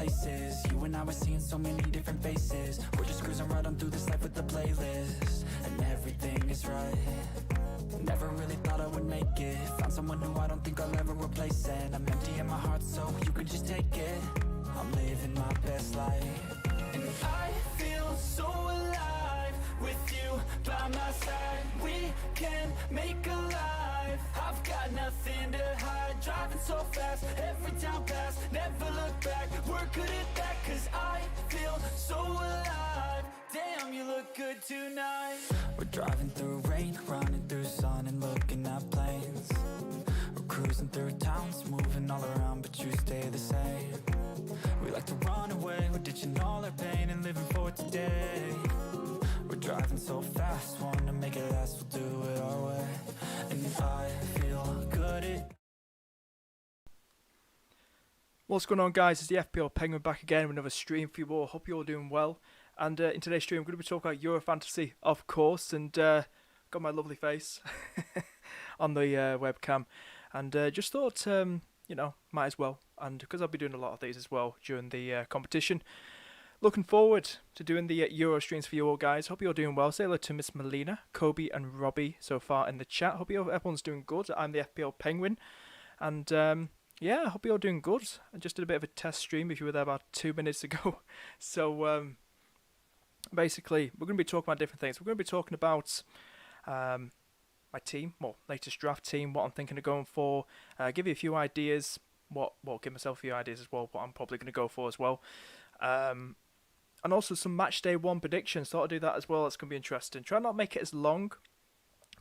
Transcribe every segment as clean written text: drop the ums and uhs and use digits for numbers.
places. You and I were seeing so many different faces. We're just cruising right on through this life with the playlist, and everything is right. Never really thought I would make it. Found someone who I don't think I'll ever replace, and I'm empty in my heart, so you can just take it. I'm living my best life, and I feel so alive with you by my side. We can make a life. I've got nothing to hide. Driving so fast, every town pass. Never look back, we're good at that. Cause I feel so alive. Damn, you look good tonight. We're driving through rain, running through sun, and looking at planes. We're cruising through towns, moving all around, but you stay the same. We like to run away, we're ditching all our pain and living for today. We're driving so fast, wanna make it last, we'll do it our way. And I feel good at... What's going on, guys? It's the FPL Penguin back again with another stream for you all. Hope you're all doing well. And in today's stream, I'm going to be talking about Euro Fantasy, of course, and got my lovely face on the webcam. And just thought, you know, might as well. And because I'll be doing a lot of these as well during the competition. Looking forward to doing the Euro streams for you all, guys. Hope you're doing well. Say hello to Miss Melina, Kobe, and Robbie so far in the chat. Hope everyone's doing good. I'm the FPL Penguin. And yeah, I hope you're all doing good. I just did a bit of a test stream if you were there about 2 minutes ago. So basically, we're going to be talking about different things. We're going to be talking about my team, well, latest draft team, what I'm thinking of going for, give you a few ideas, give myself a few ideas as well, what I'm probably going to go for as well. And also some Matchday 1 predictions. Thought I'd do that as well. It's going to be interesting. Try not to make it as long,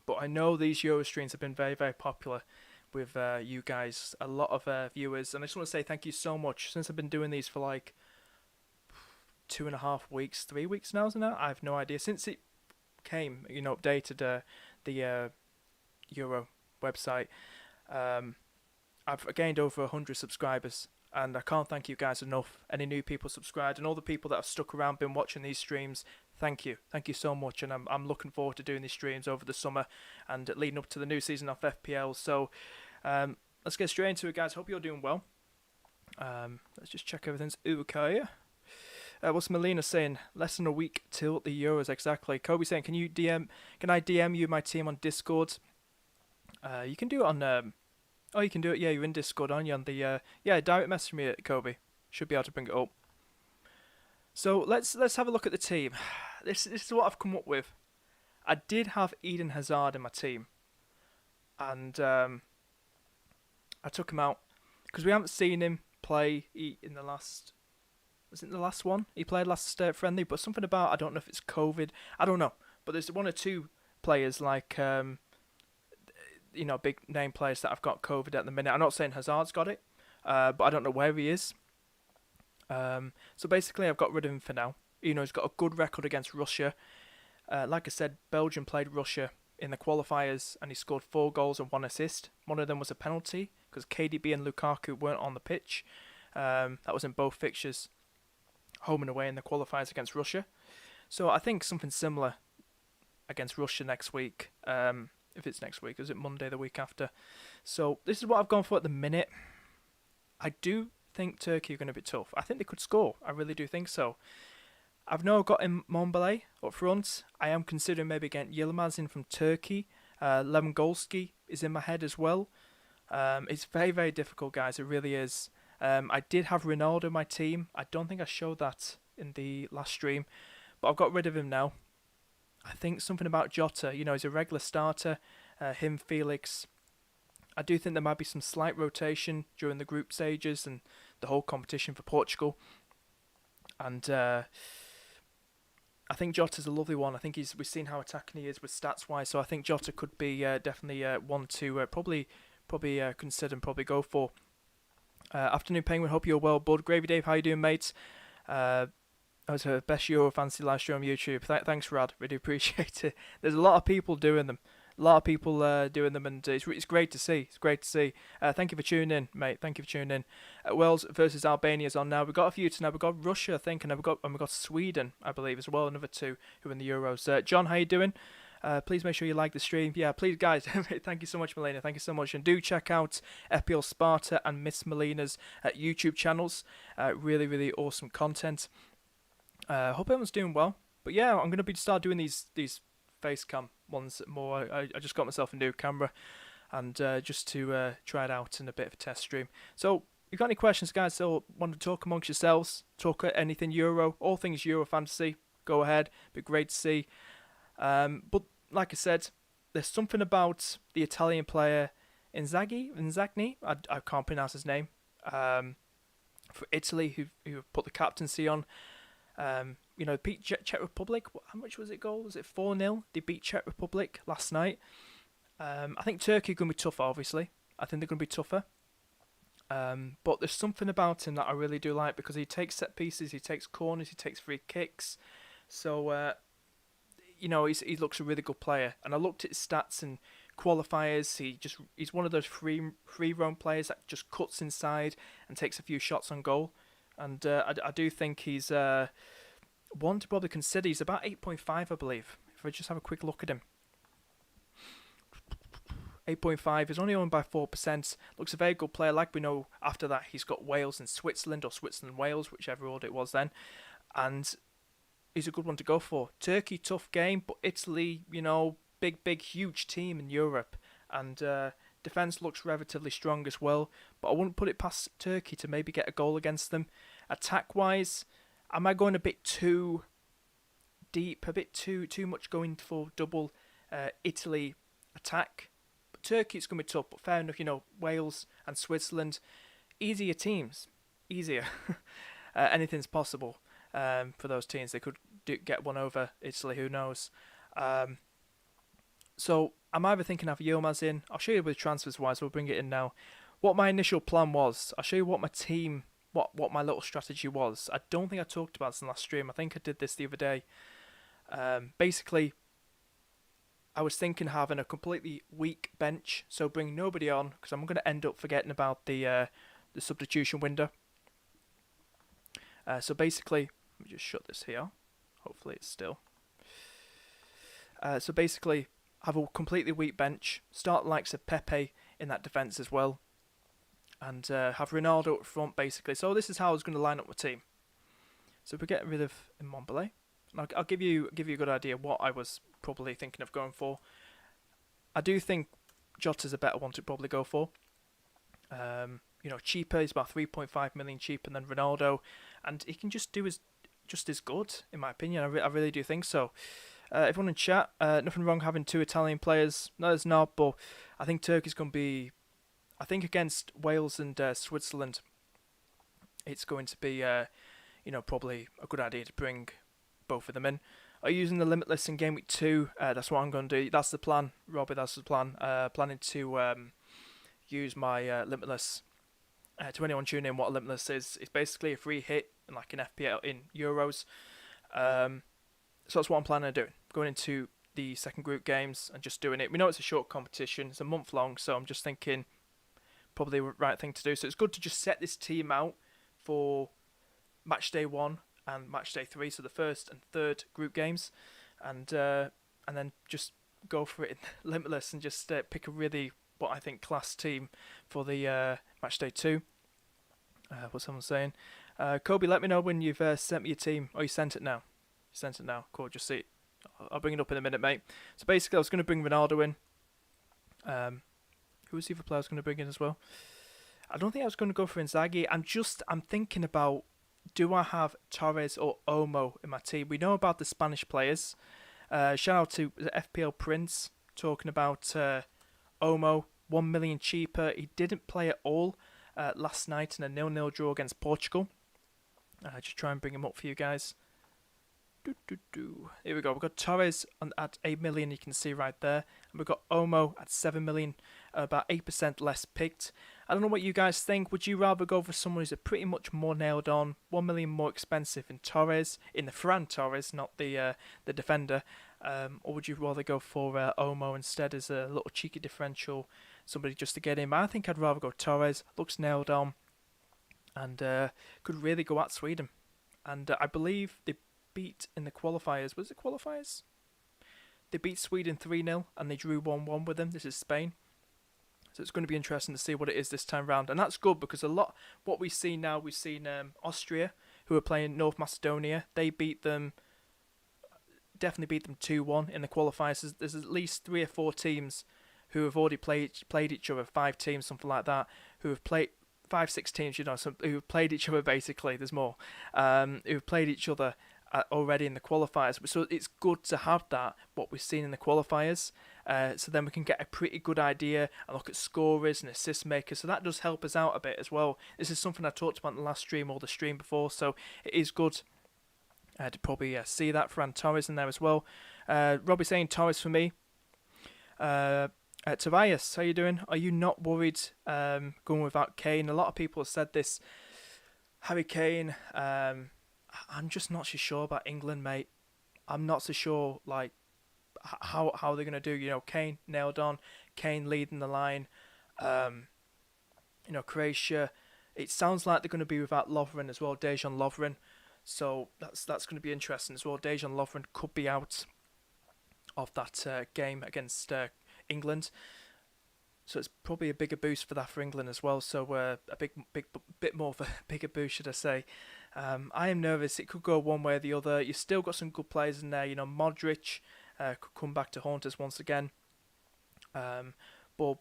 but I know these Euro streams have been very, very popular with you guys. A lot of viewers. And I just want to say thank you so much. Since I've been doing these for like 2.5 weeks, 3 weeks now, isn't it? I have no idea. Since it came, you know, updated the Euro website, I've gained over 100 subscribers. And I can't thank you guys enough. Any new people subscribed and all the people that have stuck around, been watching these streams, thank you. Thank you so much. And I'm looking forward to doing these streams over the summer and leading up to the new season of FPL. So let's get straight into it, guys. Hope you're doing well. Let's just check everything's okay. What's Melina saying? Less than a week till the Euros, exactly. Kobe saying, can I DM you my team on Discord? You can do it on... Oh, you can do it. Yeah, you're in Discord, aren't you? On the yeah, direct message me, Kobe. Should be able to bring it up. So let's have a look at the team. This is what I've come up with. I did have Eden Hazard in my team, and I took him out because we haven't seen him play in the last. Was it the last one? He played last friendly, but something about, I don't know if it's COVID. I don't know, but there's one or two players like. You know, big name players that have got COVID at the minute. I'm not saying Hazard's got it, but I don't know where he is. So basically, I've got rid of him for now. You know, he's got a good record against Russia. Like I said, Belgium played Russia in the qualifiers, and he scored 4 goals and 1 assist. One of them was a penalty because KDB and Lukaku weren't on the pitch. That was in both fixtures, home and away in the qualifiers against Russia. So I think something similar against Russia next week. If it's next week, is it Monday the week after? So this is what I've gone for at the minute. I do think Turkey are going to be tough. I think they could score. I really do think so. I've now got in Mombele up front. I am considering maybe getting Yilmaz in from Turkey. Lewandowski is in my head as well. It's very, very difficult, guys. It really is. I did have Ronaldo in my team. I don't think I showed that in the last stream, but I've got rid of him now. I think something about Jota, you know, he's a regular starter, him, Felix. I do think there might be some slight rotation during the group stages and the whole competition for Portugal. And I think Jota's a lovely one. I think we've seen how attacking he is with stats-wise, so I think Jota could be definitely one to probably consider and probably go for. Afternoon Penguin, hope you're well, bud. Gravy Dave, how you doing, mates? That was her best Euro Fantasy live stream on YouTube. Thanks, Rad. Really appreciate it. There's a lot of people doing them. And it's great to see. It's great to see. Thank you for tuning in, mate. Thank you for tuning in. Wales versus Albania is on now. We've got a few tonight. We've got Russia, I think, and we've got Sweden, I believe, as well. Another 2 who are in the Euros. John, how you doing? Please make sure you like the stream. Yeah, please, guys. Thank you so much, Melina. Thank you so much. And do check out FPL Sparta and Miss Melina's YouTube channels. Really, really awesome content. Hope everyone's doing well. But yeah, I'm going to start doing these face cam ones more. I just got myself a new camera, and just to try it out in a bit of a test stream. So, if you've got any questions, guys, or want to talk amongst yourselves, talk anything Euro, all things Euro fantasy, go ahead. Be great to see. But like I said, there's something about the Italian player Inzaghi. I can't pronounce his name. For Italy, who put the captaincy on. Beat Czech Republic. How much was it goal? Was it 4-0? They beat Czech Republic last night. I think Turkey are going to be tougher, obviously. I think they're going to be tougher. But there's something about him that I really do like, because he takes set pieces, he takes corners, he takes free kicks. So, he looks a really good player. And I looked at his stats and qualifiers. He's one of those free roam players that just cuts inside and takes a few shots on goal. And I do think he's one to probably consider. He's about 8.5, I believe. If I just have a quick look at him. 8.5. He's only owned by 4%. Looks a very good player. Like we know, after that, he's got Wales and Switzerland, or Switzerland-Wales, whichever order it was then. And he's a good one to go for. Turkey, tough game, but Italy, big, huge team in Europe. And defence looks relatively strong as well. But I wouldn't put it past Turkey to maybe get a goal against them. Attack-wise, am I going a bit too deep, a bit too much going for double Italy attack? But Turkey, it's going to be tough, but fair enough, Wales and Switzerland, easier teams, easier. Anything's possible for those teams. They could get one over Italy, who knows. So I'm either thinking of Yilmaz in. I'll show you with transfers-wise, we'll bring it in now. What my initial plan was, I'll show you what my team, what my little strategy was. I don't think I talked about this in the last stream. I think I did this the other day. Basically, I was thinking having a completely weak bench, so bring nobody on, because I'm going to end up forgetting about the substitution window. So basically, let me just shut this here. Hopefully it's still. So basically, have a completely weak bench, start the likes of Pepe in that defence as well, and have Ronaldo up front, basically. So this is how I was going to line up my team. So we're getting rid of Immobile. I'll give you a good idea what I was probably thinking of going for. I do think Jota's a better one to probably go for. Cheaper. He's about 3.5 million cheaper than Ronaldo, and he can just do just as good, in my opinion. I really do think so. Everyone in chat, nothing wrong having two Italian players. No, there's not, but I think Turkey's going to be... I think against Wales and Switzerland, it's going to be, probably a good idea to bring both of them in. Are you using the Limitless in Game Week 2? That's what I'm going to do. That's the plan, Robbie, that's the plan. Planning to use my Limitless. To anyone tuning in, what a Limitless is, it's basically a free hit in like an FPL in Euros. So that's what I'm planning on doing. Going into the second group games and just doing it. We know it's a short competition. It's a month long, so I'm just thinking probably the right thing to do. So it's good to just set this team out for Matchday 1 and Matchday 3, so the first and third group games, and then just go for it in Limitless and just pick a really, what I think, class team for the Matchday 2. What's someone saying? Kobe, let me know when you've sent me your team. Oh, you sent it now. You sent it now. Cool, just see it. I'll bring it up in a minute, mate. So basically, I was going to bring Ronaldo in. Who was the other player I was going to bring in as well? I don't think I was going to go for Inzaghi. I'm thinking about, do I have Torres or Olmo in my team? We know about the Spanish players. Shout out to the FPL Prince talking about Olmo, 1 million cheaper. He didn't play at all last night in a 0-0 draw against Portugal. Just try and bring him up for you guys. Here we go. We've got Torres at 8 million, you can see right there. And we've got Olmo at 7 million, about 8% less picked. I don't know what you guys think. Would you rather go for someone who's pretty much more nailed on, 1 million more expensive in Torres, in the Ferran Torres, not the defender? Or would you rather go for Olmo instead as a little cheeky differential, somebody just to get in? I think I'd rather go Torres. Looks nailed on and could really go at Sweden. And I believe they beat in the qualifiers. Was it qualifiers? They beat Sweden 3-0 and they drew 1-1 with them. This is Spain. So it's going to be interesting to see what it is this time round. And that's good because a lot what we've seen now, we've seen Austria, who are playing North Macedonia. They definitely beat them 2-1 in the qualifiers. There's at least 3 or 4 teams who have already played each other, 5 teams, something like that, who have played 5-6 teams, who have played each other basically. There's more, who've played each other already in the qualifiers. So it's good to have that, what we've seen in the qualifiers. So then we can get a pretty good idea and look at scorers and assist makers. So that does help us out a bit as well. This is something I talked about in the last stream or the stream before. So it is good to probably see that. Ferran Torres in there as well. Robbie saying Torres for me. Tobias, how you doing? Are you not worried going without Kane? A lot of people have said this. Harry Kane, I'm just not so sure about England, mate. I'm not so sure, like, how they're going to do. Kane nailed on. Kane leading the line. Croatia. It sounds like they're going to be without Lovren as well, Dejan Lovren. So that's going to be interesting as well. Dejan Lovren could be out of that game against England. So it's probably a bigger boost for that for England as well. So a bit more of a bigger boost, should I say. I am nervous. It could go one way or the other. You've still got some good players in there. Modric could come back to haunt us once again. But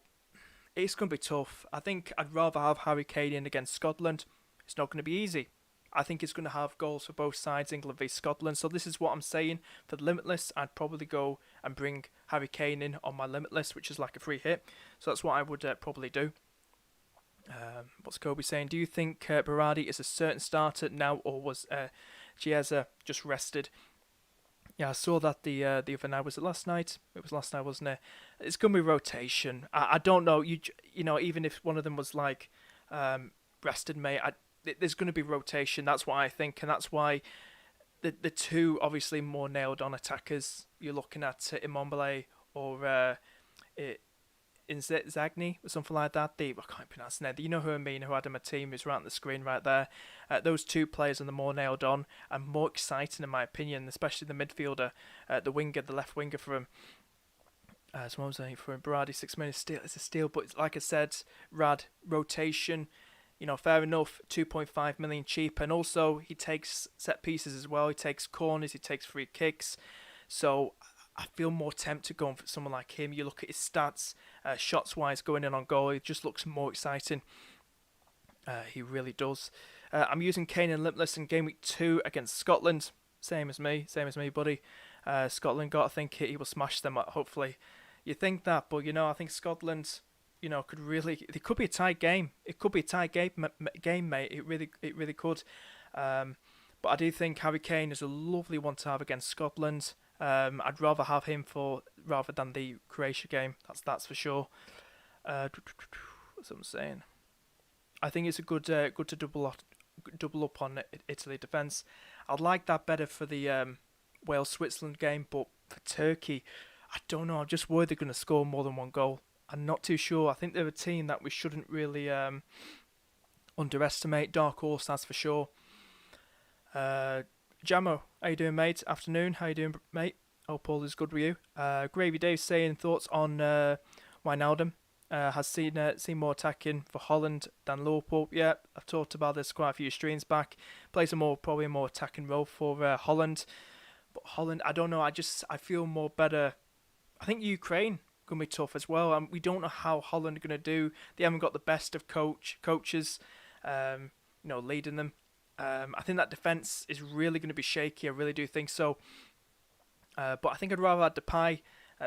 it's going to be tough. I think I'd rather have Harry Kane in against Scotland. It's not going to be easy. I think it's going to have goals for both sides, England v Scotland. So this is what I'm saying. For the Limitless, I'd probably go and bring Harry Kane in on my Limitless, which is like a free hit. So that's what I would probably do. What's Kobe saying? Do you think Berardi is a certain starter now, or was Chiesa just rested? Yeah, I saw that the other night. Was it last night? It was last night, wasn't it? It's going to be rotation. I don't know. Even if one of them was like rested, mate, there's going to be rotation. That's what I think, and that's why the two obviously more nailed on attackers you're looking at Immobile or Inzaghi or something like that. I can't pronounce the name. You know who I mean? Who had him a team who's right on the screen right there. Those two players are the more nailed on and more exciting in my opinion, especially the midfielder, the left winger for him. So what was I saying for him? Berardi 6 minutes steal. It's a steal, but like I said, rotation. Fair enough, 2.5 million cheap. And also, he takes set pieces as well. He takes corners, he takes free kicks. So, I feel more tempted going for someone like him. You look at his stats, shots-wise, going in on goal. It just looks more exciting. He really does. I'm using Kane and Limitless in Game Week 2 against Scotland. Same as me, buddy. Scotland, got to think he will smash them, hopefully. You think that, but, I think Scotland... it could be a tight game. It could be a tight game, mate. It really could. But I do think Harry Kane is a lovely one to have against Scotland. I'd rather have him rather than the Croatia game. That's for sure. That's what I'm saying. I think it's a good to double up on Italy defence. I'd like that better for the Wales-Switzerland game, but for Turkey, I don't know. I'm just worried they're going to score more than one goal. I'm not too sure. I think they're a team that we shouldn't really underestimate. Dark horse, that's for sure. Jamo, how you doing, mate? Afternoon, how you doing, mate? Hope all is good with you. Gravy Dave saying thoughts on Wijnaldum. Has seen more attacking for Holland than Liverpool. Yeah, I've talked about this quite a few streams back. Plays probably a more attacking role for Holland. But Holland, I don't know. I feel more better. I think Ukraine going to be tough as well. We don't know how Holland are going to do. They haven't got the best of coaches, leading them. I think that defense is really going to be shaky. I really do think so. But I think I'd rather have Depay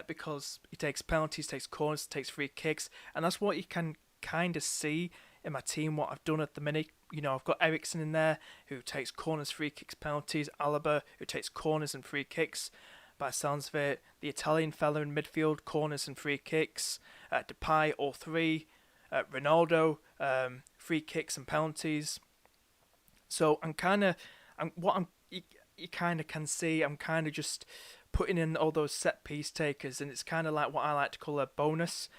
because he takes penalties, takes corners, takes free kicks, and that's what you can kind of see in my team. What I've done at the minute, I've got Eriksen in there who takes corners, free kicks, penalties. Alaba who takes corners and free kicks. By sounds of it, the Italian fella in midfield, corners and free kicks. Depay, all three. Ronaldo, free kicks and penalties. So you kind of can see, I'm kind of just putting in all those set piece takers, and it's kind of like what I like to call a bonus.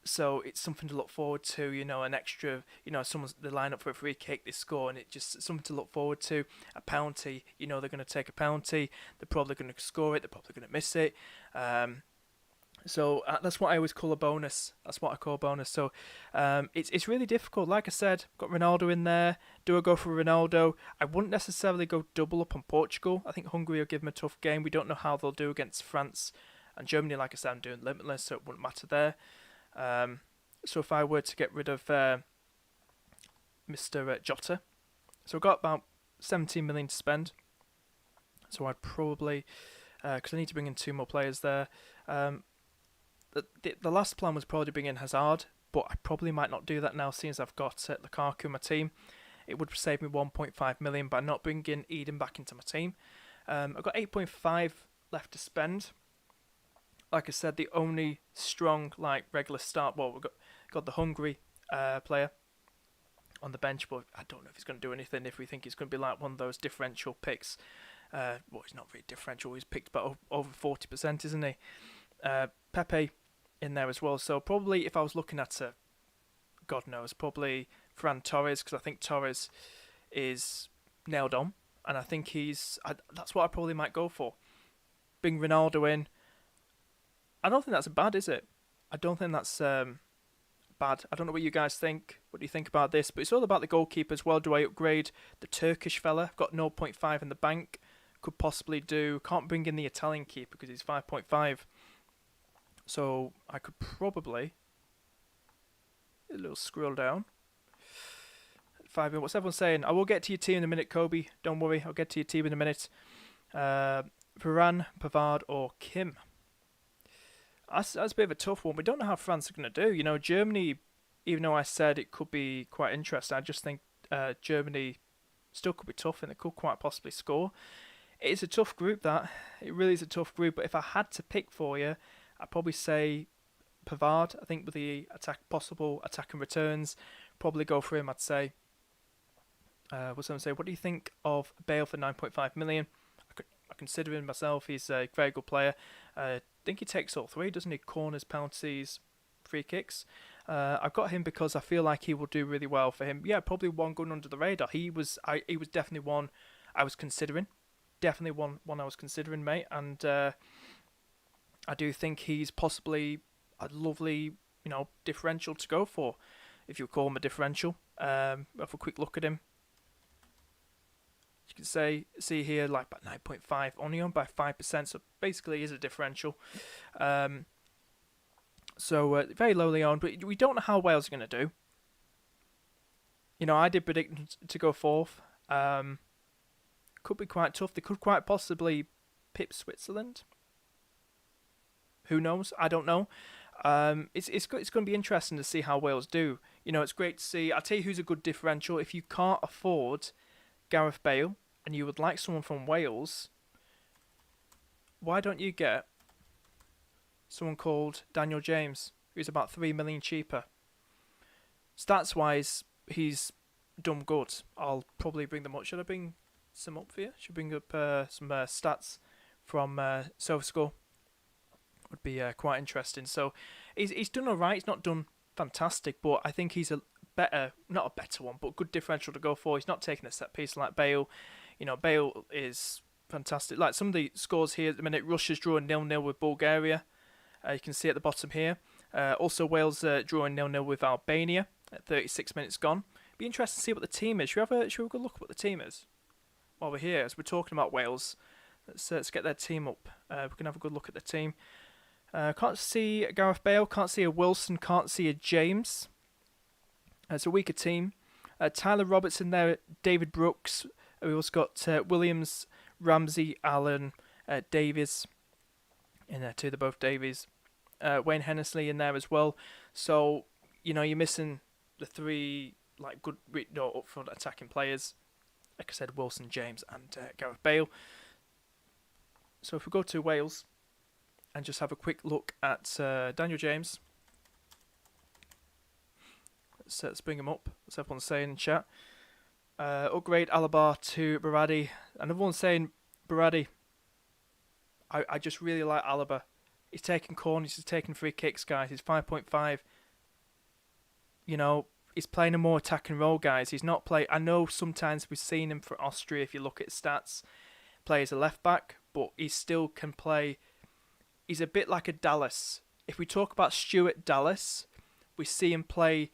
So it's something to look forward to, an extra, someone's they line up for a free kick, they score, and it's just something to look forward to. A penalty, they're going to take a penalty, they're probably going to score it, they're probably going to miss it. So that's what I always call a bonus. That's what I call a bonus. So it's really difficult. Like I said, got Ronaldo in there. Do I go for Ronaldo? I wouldn't necessarily go double up on Portugal. I think Hungary will give them a tough game. We don't know how they'll do against France and Germany. Like I said, I'm doing limitless, so it wouldn't matter there. So if I were to get rid of Mr. Jota, so I've got about 17 million to spend. So I'd probably, because I need to bring in 2 more players there. The last plan was probably to bring in Hazard, but I probably might not do that now, seeing as I've got Lukaku in my team. It would save me 1.5 million by not bringing Eden back into my team. I've got 8.5 left to spend. Like I said, the only strong regular start. Well, we've got the Hungary player on the bench, but I don't know if he's going to do anything. If we think he's going to be like one of those differential picks, well, he's not really differential. He's picked about over 40%, isn't he? Pepe in there as well. So probably if I was looking at God knows, probably Ferran Torres, because I think Torres is nailed on, and I think that's what I probably might go for. Bring Ronaldo in. I don't think that's bad, is it? I don't think that's bad. I don't know what you guys think. What do you think about this? But it's all about the goalkeeper as well. Do I upgrade the Turkish fella? I've got 0.5 in the bank. Could possibly do. Can't bring in the Italian keeper because he's 5.5. So I could probably a little scroll down. 5. What's everyone saying? I will get to your team in a minute, Kobe. Don't worry, I'll get to your team in a minute. Varane, Pavard, or Kim. That's a bit of a tough one. We don't know how France are going to do. Germany, even though I said it could be quite interesting, I just think Germany still could be tough and they could quite possibly score. It is a tough group, that. It really is a tough group. But if I had to pick for you, I'd probably say Pavard. I think with the possible attack and returns, probably go for him, I'd say. What's someone say? What do you think of Bale for 9.5 million? I consider him myself. He's a very good player. I think he takes all 3, doesn't he? Corners, penalties, free kicks. I've got him because I feel like he will do really well for him. Yeah, probably one going under the radar. He was definitely one I was considering. Definitely one I was considering, mate. And I do think he's possibly a lovely, differential to go for, if you call him a differential. Have a quick look at him. You can see here, like about 9.5, only on by 5%, so basically is a differential. So very lowly on, but we don't know how Wales are going to do. I did predict to go 4th. Could be quite tough. They could quite possibly pip Switzerland. Who knows? I don't know. It's going to be interesting to see how Wales do. It's great to see. I'll tell you who's a good differential. If you can't afford Gareth Bale and you would like someone from Wales, why don't you get someone called Daniel James, who's about 3 million cheaper? Stats wise, he's done good. I'll probably bring them up. Should I bring some up for you? Should I bring up some stats from SofaScore? Would be quite interesting. So he's done alright. He's not done fantastic, but I think he's not a better one, but good differential to go for. He's not taking a set piece like Bale. Bale is fantastic. Like some of the scores here at the minute, Russia's drawing 0-0 with Bulgaria. You can see at the bottom here. Also Wales drawing 0-0 with Albania at 36 minutes gone. Be interesting to see what the team is. Should we have a good look at what the team is while we're here? As we're talking about Wales, let's get their team up. We can have a good look at the team. Can't see Gareth Bale, can't see a Wilson, can't see a James. It's a weaker team. Tyler Roberts in there, David Brooks. We also got Williams, Ramsey, Allen, Davies in there too. They're both Davies. Wayne Henderson in there as well. So, you're missing the 3 good upfront attacking players. Like I said, Wilson, James and Gareth Bale. So if we go to Wales and just have a quick look at Daniel James. Let's bring him up. What's everyone saying in chat? Upgrade Alaba to Berardi. And everyone's saying Berardi. I just really like Alaba. He's taking corners, he's taking free kicks, guys. He's 5.5. you know, he's playing a more attacking role, guys. He's not play. I know sometimes we've seen him for Austria. If you look at stats, play as a left back, but he still can play. He's a bit like a Dallas. If we talk about Stuart Dallas, we see him play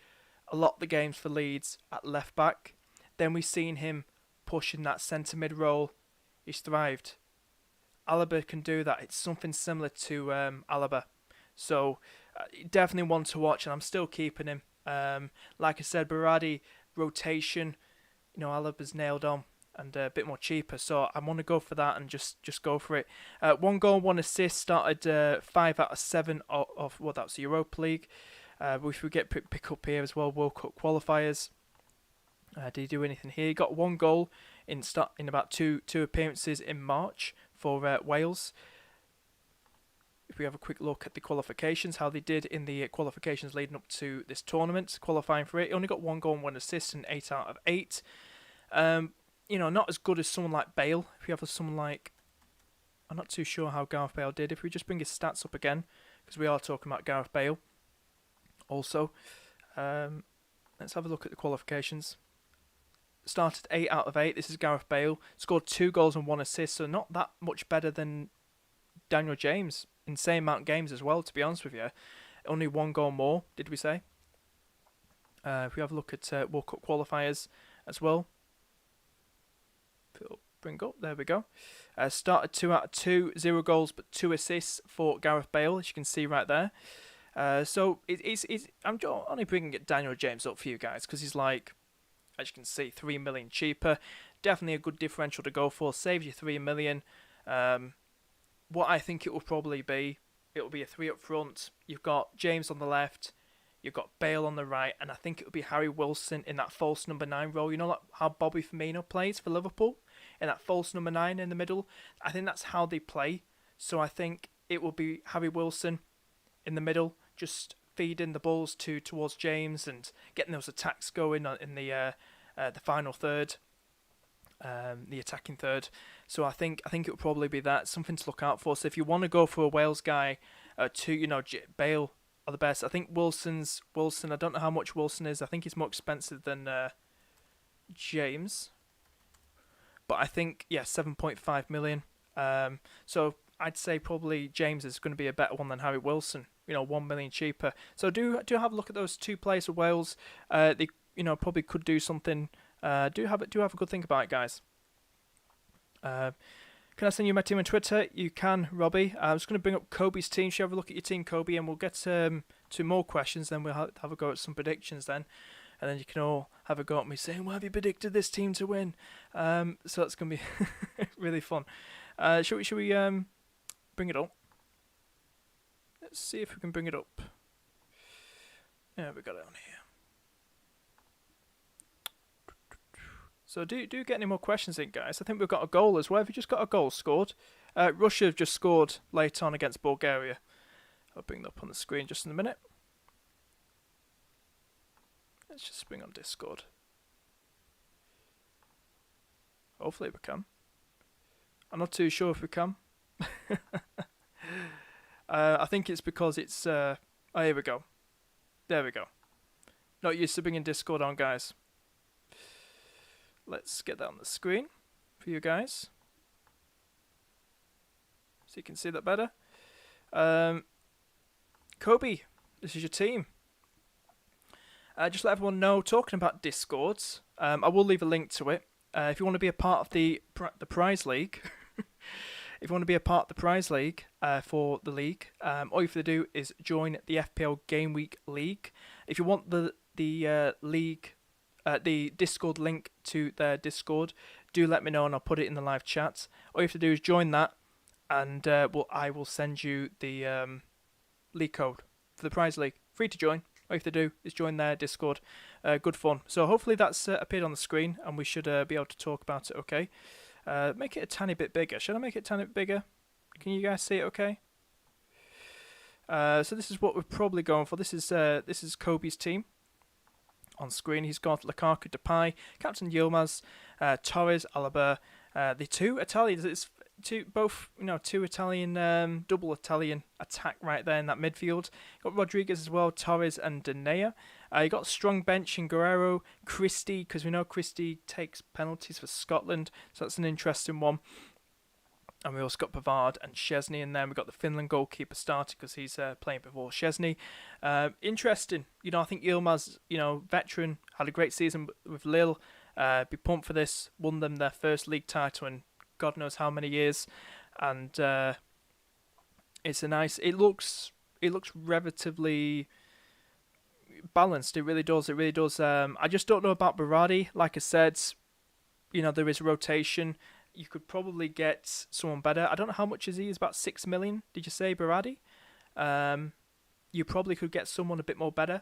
a lot of the games for Leeds at left back. Then we've seen him pushing that centre mid role. He's thrived. Alaba can do that. It's something similar to Alaba. So definitely one to watch, and I'm still keeping him. Like I said, Berardi rotation, you know, Alaba's nailed on and a bit more cheaper, so I want to go for that and just go for it. 1 goal, 1 assist, started 5 out of 7 of well, that's the Europa League. If we get pick up here as well, World Cup qualifiers. Did he do anything here? He got 1 goal in about two appearances in March for Wales. If we have a quick look at the qualifications, how they did in the qualifications leading up to this tournament, qualifying for it, he only got 1 goal and 1 assist in 8 out of 8. You know, not as good as someone like Bale. If we have someone like, I'm not too sure how Gareth Bale did. If we just bring his stats up again, because we are talking about Gareth Bale. Also, let's have a look at the qualifications. Started 8 out of 8. This is Gareth Bale. Scored 2 goals and 1 assist, so not that much better than Daniel James in the same amount of games as well, to be honest with you. Only 1 goal more, did we say? If we have a look at World Cup qualifiers as well. It'll bring up, there we go. Started 2 out of 2, 0 goals but 2 assists for Gareth Bale, as you can see right there. So I'm only bringing Daniel James up for you guys because he's like, as you can see, 3 million cheaper. Definitely a good differential to go for. Saves you 3 million. What I think it will probably be, it will be a 3 up front. You've got James on the left, you've got Bale on the right, and I think it will be Harry Wilson in that false number 9 role. You know, like how Bobby Firmino plays for Liverpool in that false number 9 in the middle. I think that's how they play. So I think it will be Harry Wilson in the middle, just feeding the balls towards James and getting those attacks going in the final third, the attacking third. So I think it will probably be that, something to look out for. So if you want to go for a Wales guy, Bale are the best. I think Wilson. I don't know how much Wilson is. I think he's more expensive than James, but I think 7.5 million. So I'd say probably James is going to be a better one than Harry Wilson. 1 million cheaper. So do have a look at those 2 players for Wales. They probably could do something. Do have a good think about it, guys. Can I send you my team on Twitter? You can, Robbie. I'm just going to bring up Kobe's team. Should you have a look at your team, Kobe, and we'll get to more questions. Then we'll have a go at some predictions then. And then you can all have a go at me saying, "Why have you predicted this team to win?" So that's going to be really fun. Should we bring it up? Let's see if we can bring it up. Yeah, we got it on here. So do get any more questions in, guys. I think we've got a goal as well. Have you just got a goal scored? Russia have just scored late on against Bulgaria. I'll bring that up on the screen just in a minute. Let's just bring on Discord. Hopefully we can. I'm not too sure if we can. I think it's because it's... oh, here we go. There we go. Not used to bringing Discord on, guys. Let's get that on the screen for you guys, so you can see that better. Kobe, this is your team. Just let everyone know, talking about Discords, I will leave a link to it. If you want to be a part of the prize league, if you want to be a part of the prize league for the league, all you have to do is join the FPL Game Week League. If you want the league, the Discord link to their Discord, do let me know and I'll put it in the live chat. All you have to do is join that, and I will send you the league code for the prize league. Free to join. All you have to do is join their Discord. Good fun. So hopefully that's appeared on the screen, and we should be able to talk about it. Okay. Make it a tiny bit bigger. Should I make it a tiny bit bigger? Can you guys see it? Okay. So this is what we're probably going for. This is Kobe's team. On screen, he's got Lukaku, Depay, Captain Yilmaz, Torres, Alaba, the 2 Italians. It's two Italian, double Italian attack right there in that midfield. Got Rodriguez as well, Torres and De Gea. You got a strong bench in Guerrero, Christie, because we know Christie takes penalties for Scotland, so that's an interesting one. And we also got Pavard and Szczesny in there. We got the Finland goalkeeper started because he's playing before Szczesny. Interesting. I think Yilmaz, veteran, had a great season with Lille. Be pumped for this. Won them their first league title in God knows how many years. And it's a nice. It looks relatively balanced. It really does. It really does. I just don't know about Berardi. Like I said, there is rotation. You could probably get someone better. I don't know how much is he. He's about 6 million. Did you say Berardi? You probably could get someone a bit more better.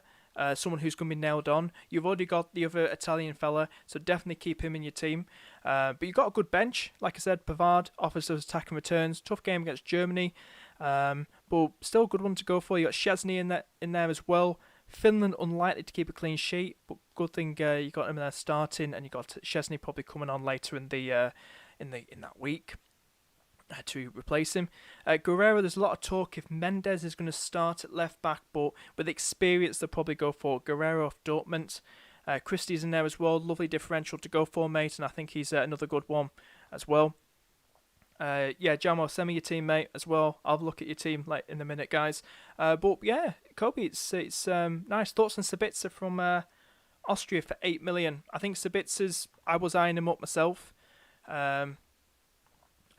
Someone who's going to be nailed on. You've already got the other Italian fella, so definitely keep him in your team. But you've got a good bench. Like I said, Pavard offers those attacking returns. Tough game against Germany, but still a good one to go for. You got Szczesny in there as well. Finland unlikely to keep a clean sheet, but good thing you got him there starting, and you got Szczesny probably coming on later in that week to replace him. Guerrero, there's a lot of talk if Mendes is going to start at left back, but with experience they'll probably go for Guerrero off Dortmund. Christie's in there as well, lovely differential to go for, mate, and I think he's another good one as well. Jamo, send me your team, mate, as well. I'll look at your team in a minute, guys. But yeah, Kobe, it's nice. Thoughts on Sabitzer from Austria for 8 million. I think Sabitzer's, I was eyeing him up myself.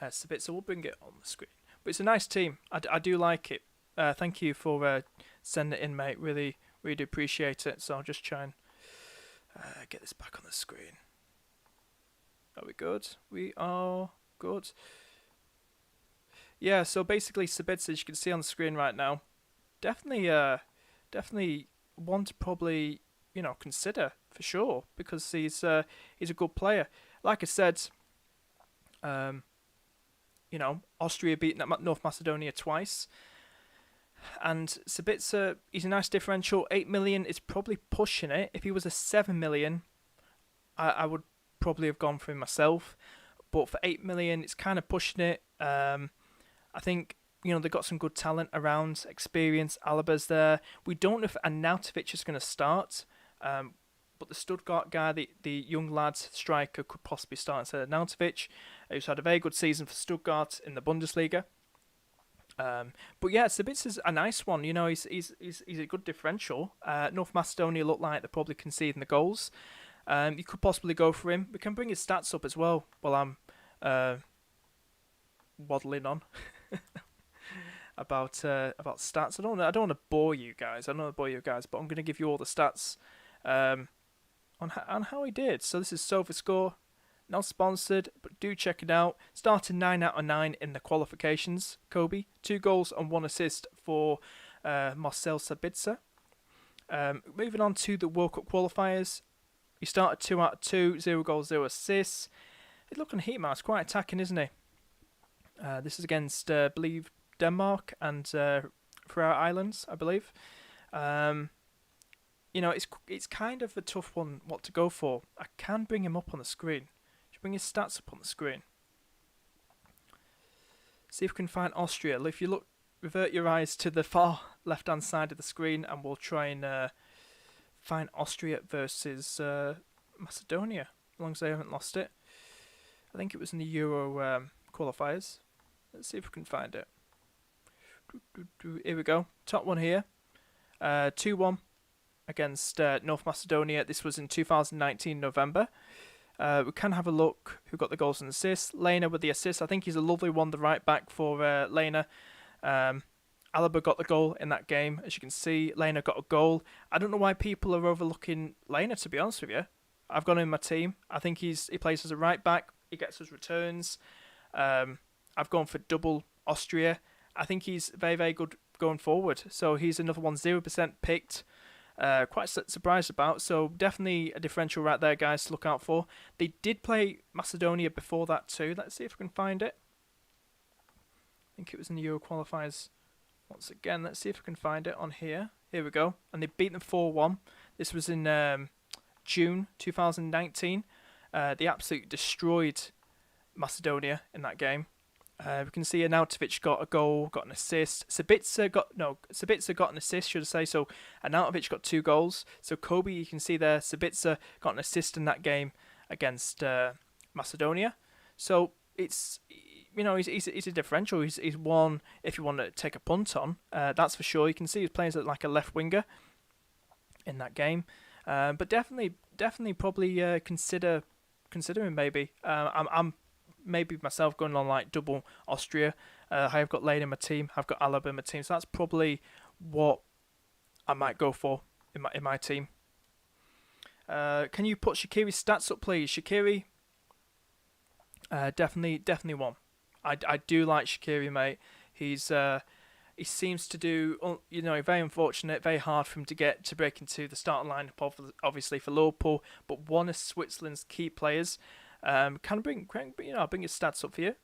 Sabitzer, we'll bring it on the screen. But it's a nice team. I do like it. Thank you for sending it in, mate. Really, really do appreciate it. So I'll just try and get this back on the screen. Are we good? We are good. Yeah, so basically Sabitzer, as you can see on the screen right now, definitely one to probably, consider for sure, because he's a good player. Like I said, Austria beat North Macedonia twice. And Sabitzer, he's a nice differential. 8 million is probably pushing it. If he was a 7 million, I would probably have gone for him myself. But for 8 million, it's kind of pushing it. I think, they've got some good talent around, experience. Alaba's there. We don't know if Arnautovic is going to start. But the Stuttgart guy, the young lad striker, could possibly start instead of Arnautovic, who's had a very good season for Stuttgart in the Bundesliga. But yeah, Sabitzer's a nice one. He's a good differential. North Macedonia look like they're probably conceding the goals. You could possibly go for him. We can bring his stats up as well while I'm waddling on about stats. I don't want to bore you guys. I don't want to bore you guys, but I'm going to give you all the stats on how he did. So this is SofaScore, not sponsored, but do check it out. Started 9 out of 9 in the qualifications. Kobe, 2 goals and 1 assist for Marcel Sabitzer. Moving on to the World Cup qualifiers, he started 2 out of 2, 0 goals, 0 assists. He's looking heat maps, quite attacking, isn't he? This is against, I believe, Denmark and Faroe Islands, I believe. It's kind of a tough one what to go for. I can bring him up on the screen. Should bring his stats up on the screen. See if we can find Austria. If you revert your eyes to the far left-hand side of the screen, and we'll try and find Austria versus Macedonia, as long as they haven't lost it. I think it was in the Euro qualifiers. Let's see if we can find it. Here we go. Top one here. 2-1 against North Macedonia. This was in 2019 November. We can have a look who got the goals and assists. Lena with the assist. I think he's a lovely one, the right back for Lena. Alaba got the goal in that game. As you can see, Lena got a goal. I don't know why people are overlooking Lena, to be honest with you. I've got him in my team. I think he plays as a right back. He gets his returns. I've gone for double Austria. I think he's very, very good going forward. So he's another one, 0% picked. Quite surprised about. So definitely a differential right there, guys, to look out for. They did play Macedonia before that too. Let's see if we can find it. I think it was in the Euro qualifiers once again. Let's see if we can find it on here. Here we go. And they beat them 4-1. This was in June 2019. They absolutely destroyed Macedonia in that game. We can see Arnautovic got a goal, got an assist. Sabitzer got an assist, should I say. So Arnautovic got 2 goals. So Kobe, you can see there, Sabitzer got an assist in that game against Macedonia. So it's, he's a differential. He's one, if you want to take a punt on, that's for sure. You can see he's playing as like a left winger in that game. But definitely probably consider him maybe. I'm maybe myself going on like double Austria. I've got Lane in my team. I've got Alaba in my team. So that's probably what I might go for in my team. Can you put Shaqiri's stats up, please? Shaqiri, definitely one. I do like Shaqiri, mate. He seems to do, very unfortunate, very hard for him to break into the starting lineup, obviously for Liverpool, but one of Switzerland's key players. I'll bring his stats up for you.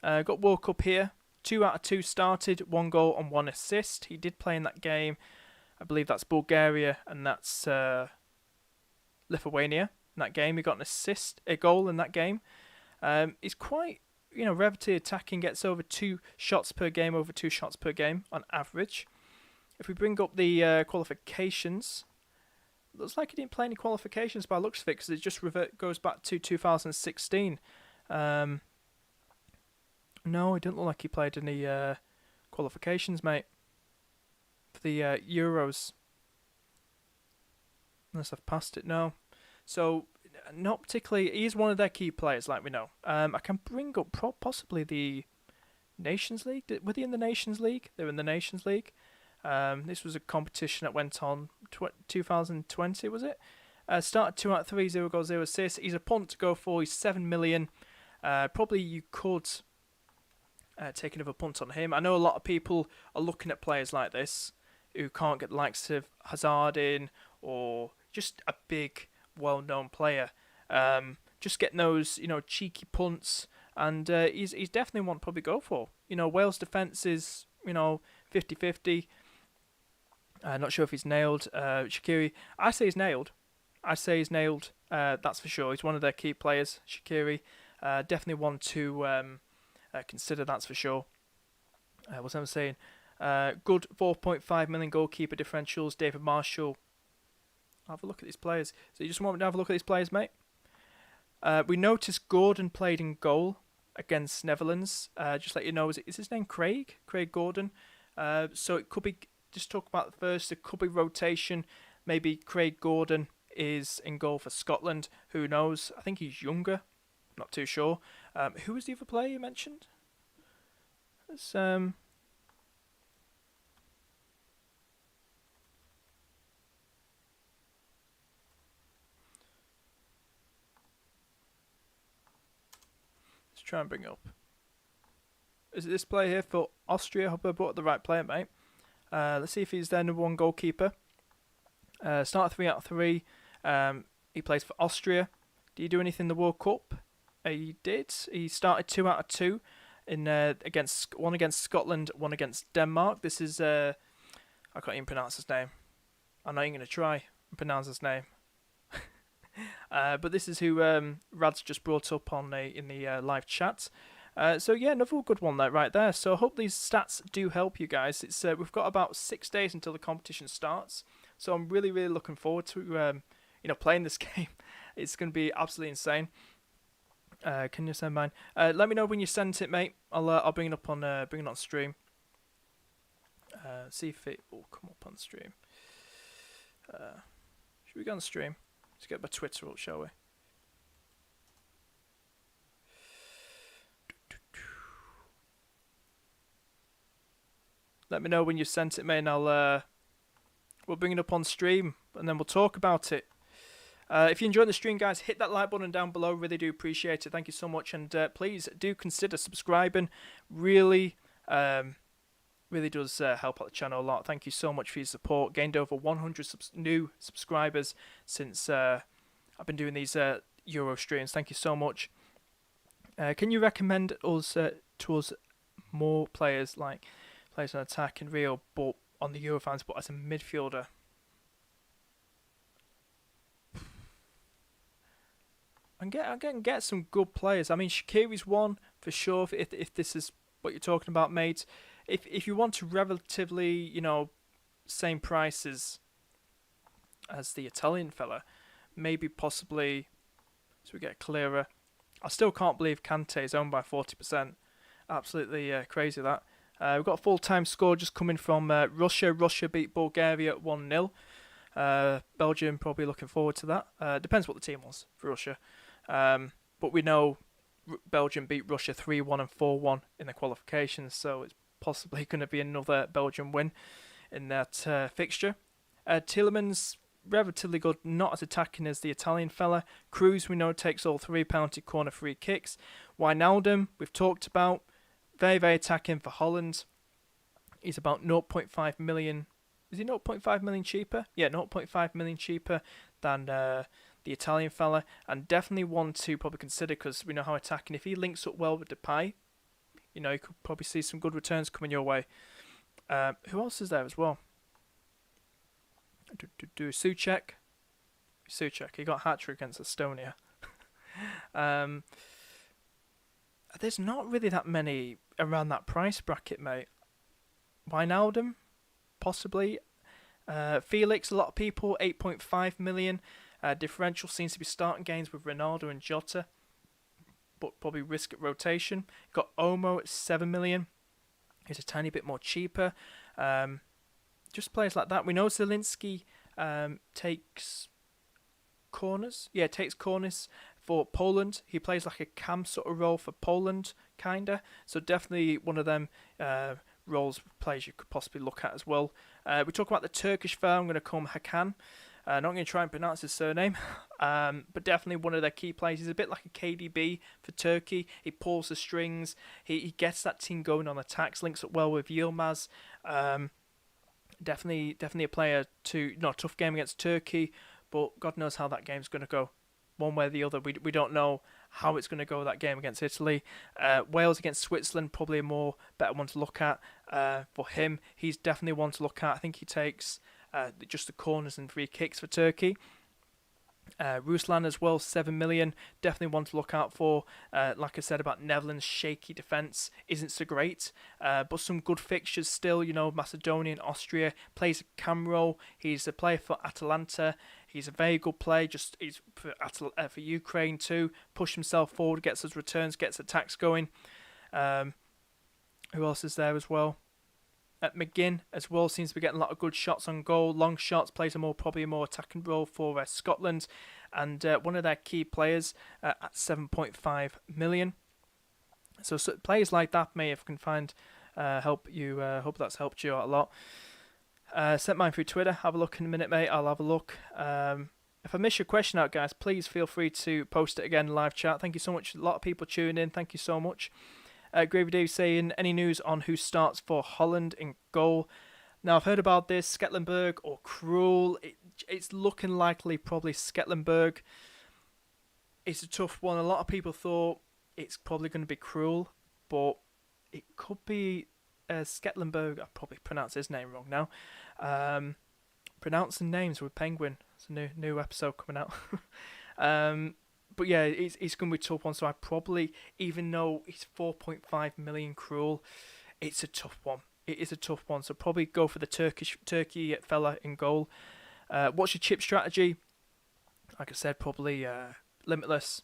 Got World Cup here. 2 out of 2 started, 1 goal and 1 assist. He did play in that game. I believe that's Bulgaria and that's Lithuania. In that game, he got a goal in that game. He's quite, relatively attacking. Gets over 2 shots per game on average. If we bring up the qualifications. Looks like he didn't play any qualifications by looks of it, because it just goes back to 2016. No, it didn't look like he played any qualifications, mate, for the Euros. Unless I've passed it, no. So, not particularly. He's one of their key players, like we know. I can bring up possibly the Nations League. Were they in the Nations League? They were in the Nations League. This was a competition that went on 2020, was it? Started 2 out of 3, 0 goals, 0 assists. He's a punt to go for. He's 7 million. Probably you could take another punt on him. I know a lot of people are looking at players like this who can't get the likes of Hazard in, or just a big, well-known player. Just getting those, cheeky punts, and he's definitely one to probably go for. Wales' defence is, 50-50. Not sure if he's nailed. Shaqiri, I say he's nailed. That's for sure. He's one of their key players, Shaqiri. Definitely one to consider, that's for sure. What's I saying? Good 4.5 million goalkeeper differentials. David Marshall. Have a look at these players. So you just want me to have a look at these players, mate? We noticed Gordon played in goal against Netherlands. Just let you know, is his name Craig? Craig Gordon. So it could be, just talk about the first, it could be rotation. Maybe Craig Gordon is in goal for Scotland. Who knows? I think he's younger. Not too sure. Who was the other player you mentioned? Let's try and bring it up. Is it this player here for Austria? I hope I brought the right player, mate. Let's see if he's their number 1 goalkeeper. Started 3 out of 3. He plays for Austria. Did he do anything in the World Cup? He did. He started 2 out of 2 in one against Scotland, 1 against Denmark. This is I can't even pronounce his name. I'm not even going to try and pronounce his name. But this is who Rad's just brought up on in the live chat. So yeah, another good one there, right there. So I hope these stats do help you guys. It's we've got about 6 days until the competition starts. So I'm really, really looking forward to playing this game. It's going to be absolutely insane. Can you send mine? Let me know when you send it, mate. I'll bring it up on stream. See if it will come up on stream. Should we go on stream? Let's get my Twitter up, shall we? Let me know when you've sent it, mate, and we'll bring it up on stream, and then we'll talk about it. If you enjoyed the stream, guys, hit that like button down below. Really do appreciate it. Thank you so much, and please do consider subscribing. Really, really does help out the channel a lot. Thank you so much for your support. Gained over 100 new subscribers since I've been doing these Euro streams. Thank you so much. Can you recommend us to us more players like players on attack in Rio, but on the Eurofans, but as a midfielder? I'm getting some good players. I mean, Shaqiri's one for sure. If this is what you're talking about, mate. If you want to relatively, same prices as the Italian fella, maybe possibly, so we get clearer. I still can't believe Kante is owned by 40%. Absolutely crazy that. We've got a full-time score just coming from Russia. Russia beat Bulgaria 1-0. Belgium probably looking forward to that. Depends what the team was for Russia. But we know Belgium beat Russia 3-1 and 4-1 in the qualifications, so it's possibly going to be another Belgian win in that fixture. Tielemans, relatively good, not as attacking as the Italian fella. Cruz, we know, takes all 3 penalty corner free kicks. Wijnaldum, we've talked about, very, very attacking for Holland. He's about 0.5 million. Is he 0.5 million cheaper? Yeah, 0.5 million cheaper than the Italian fella, and definitely one to probably consider because we know how attacking. If he links up well with Depay, you could probably see some good returns coming your way. Who else is there as well? Souček. He got a hat-trick against Estonia. There's not really that many around that price bracket, mate. Wijnaldum, possibly. Felix, a lot of people, 8.5 million. Differential seems to be starting games with Ronaldo and Jota, but probably risk at rotation. Got Omo at 7 million. He's a tiny bit more cheaper. Just players like that. We know Zielinski takes corners. Yeah, takes corners for Poland. He plays like a cam sort of role for Poland, kinda. So definitely one of them roles, players you could possibly look at as well. We talk about the Turkish fella. I'm going to call him Hakan. Not going to try and pronounce his surname, but definitely one of their key players. He's a bit like a KDB for Turkey. He pulls the strings. He gets that team going on attacks, links up well with Yilmaz. Definitely a player to, tough game against Turkey, but God knows how that game's going to go. One way or the other, we don't know how it's going to go that game against Italy. Wales against Switzerland, probably a better one to look at for him. He's definitely one to look at. I think he takes just the corners and free kicks for Turkey. Ruslan as well, 7 million. Definitely one to look out for. Like I said about Netherlands, shaky defence isn't so great, but some good fixtures still. Macedonia and Austria. Plays a cam role. He's a player for Atalanta. He's a very good player. He's for Ukraine too. Push himself forward, gets his returns, gets attacks going. Who else is there as well? McGinn as well seems to be getting a lot of good shots on goal. Long shots, plays probably a more attacking role for Scotland, and one of their key players at 7.5 million. So players like that, if I can find help you. Hope that's helped you out a lot. Sent mine through Twitter. Have a look in a minute, mate. I'll have a look. If I miss your question out, guys, please feel free to post it again in live chat. Thank you so much. A lot of people tuning in. Thank you so much. Gravy Dave saying, any news on who starts for Holland in goal? Now, I've heard about this, Sketlenberg or Krul. It's looking likely probably Sketlenberg. It's a tough one. A lot of people thought it's probably going to be Krul, but it could be Sketlenberg. I probably pronounced his name wrong now. Pronouncing names with Penguin. It's a new episode coming out. But yeah, it's going to be a tough one. So I probably, even though it's 4.5 million Krul, it's a tough one. It is a tough one. So probably go for the Turkey fella in goal. What's your chip strategy? Like I said, probably Limitless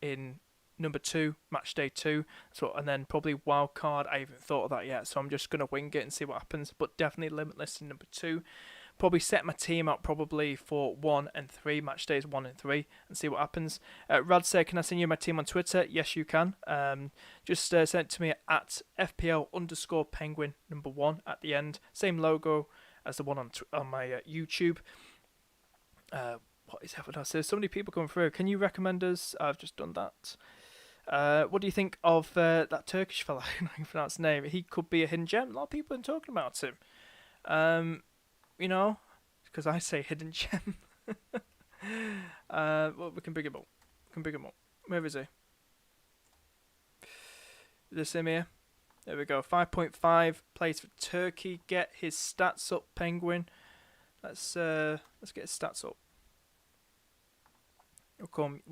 in number 2, match day 2. So, and then probably wild card. I haven't thought of that yet. So I'm just going to wing it and see what happens. But definitely Limitless in number 2. Probably set my team up probably for 1 and 3, match days 1 and 3, and see what happens. Rad said, can I send you my team on Twitter? Yes, you can. Just send it to me at FPL_penguin number 1 at the end. Same logo as the one on my YouTube. What is happening? There's so many people coming through. Can you recommend us? I've just done that. What do you think of that Turkish fella? I can't pronounce his name. He could be a hidden gem. A lot of people have been talking about him. Because I say hidden gem. Well, we can bring him up. Where is he? This him here. There we go. 5.5 plays for Turkey. Get his stats up, Penguin. Let's get his stats up. We'll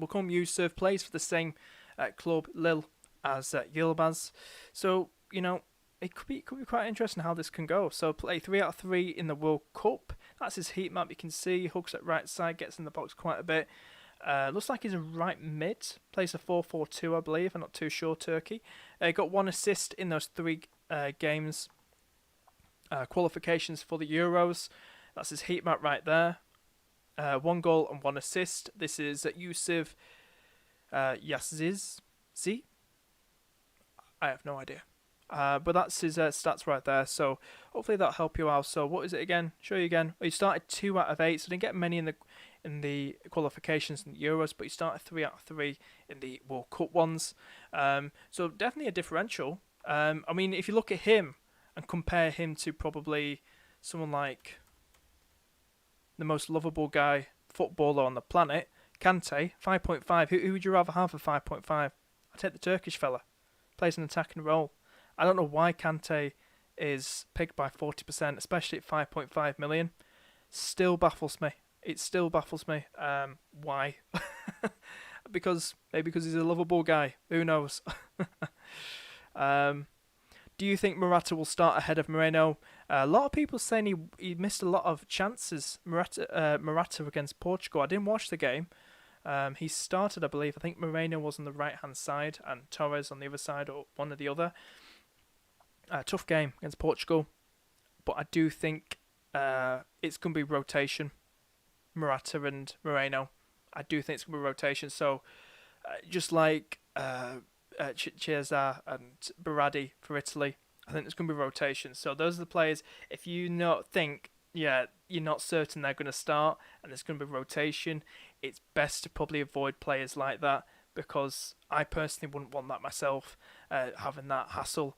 call him Yusuf. Plays for the same club, Lille, as Yilmaz. So you know, it could be quite interesting how this can go. So play 3 out of 3 in the World Cup. That's his heat map. You can see hooks at right side, gets in the box quite a bit. Looks like he's a right mid. Plays a 4-4-2, I believe. I'm not too sure. Turkey. Got 1 assist in those 3 games. Qualifications for the Euros. That's his heat map right there. 1 goal and 1 assist. This is Yusuf Yaziz. I have no idea. But that's his stats right there. So hopefully that'll help you out. So what is it again? Show you again. Well, he started 2 out of 8, so didn't get many in the qualifications in the Euros, but he started 3 out of 3 in the World Cup ones. So definitely a differential. I mean, if you look at him and compare him to probably someone like the most lovable guy footballer on the planet, Kante, 5.5. Who would you rather have for 5.5? I'd take the Turkish fella. Plays an attacking role. I don't know why Kante is picked by 40%, especially at 5.5 million. Still baffles me. It still baffles me. Why? Because he's a lovable guy. Who knows? Do you think Morata will start ahead of Moreno? A lot of people saying he missed a lot of chances. Morata against Portugal. I didn't watch the game. He started, I believe. I think Moreno was on the right-hand side and Torres on the other side, or one or the other. Tough game against Portugal, but I do think it's going to be rotation. Morata and Moreno. I do think it's going to be rotation. So just like Chiesa and Berardi for Italy, I think there's going to be rotation. So those are the players. If you not think, you're not certain they're going to start and there's going to be rotation, it's best to probably avoid players like that, because I personally wouldn't want that myself, having that hassle.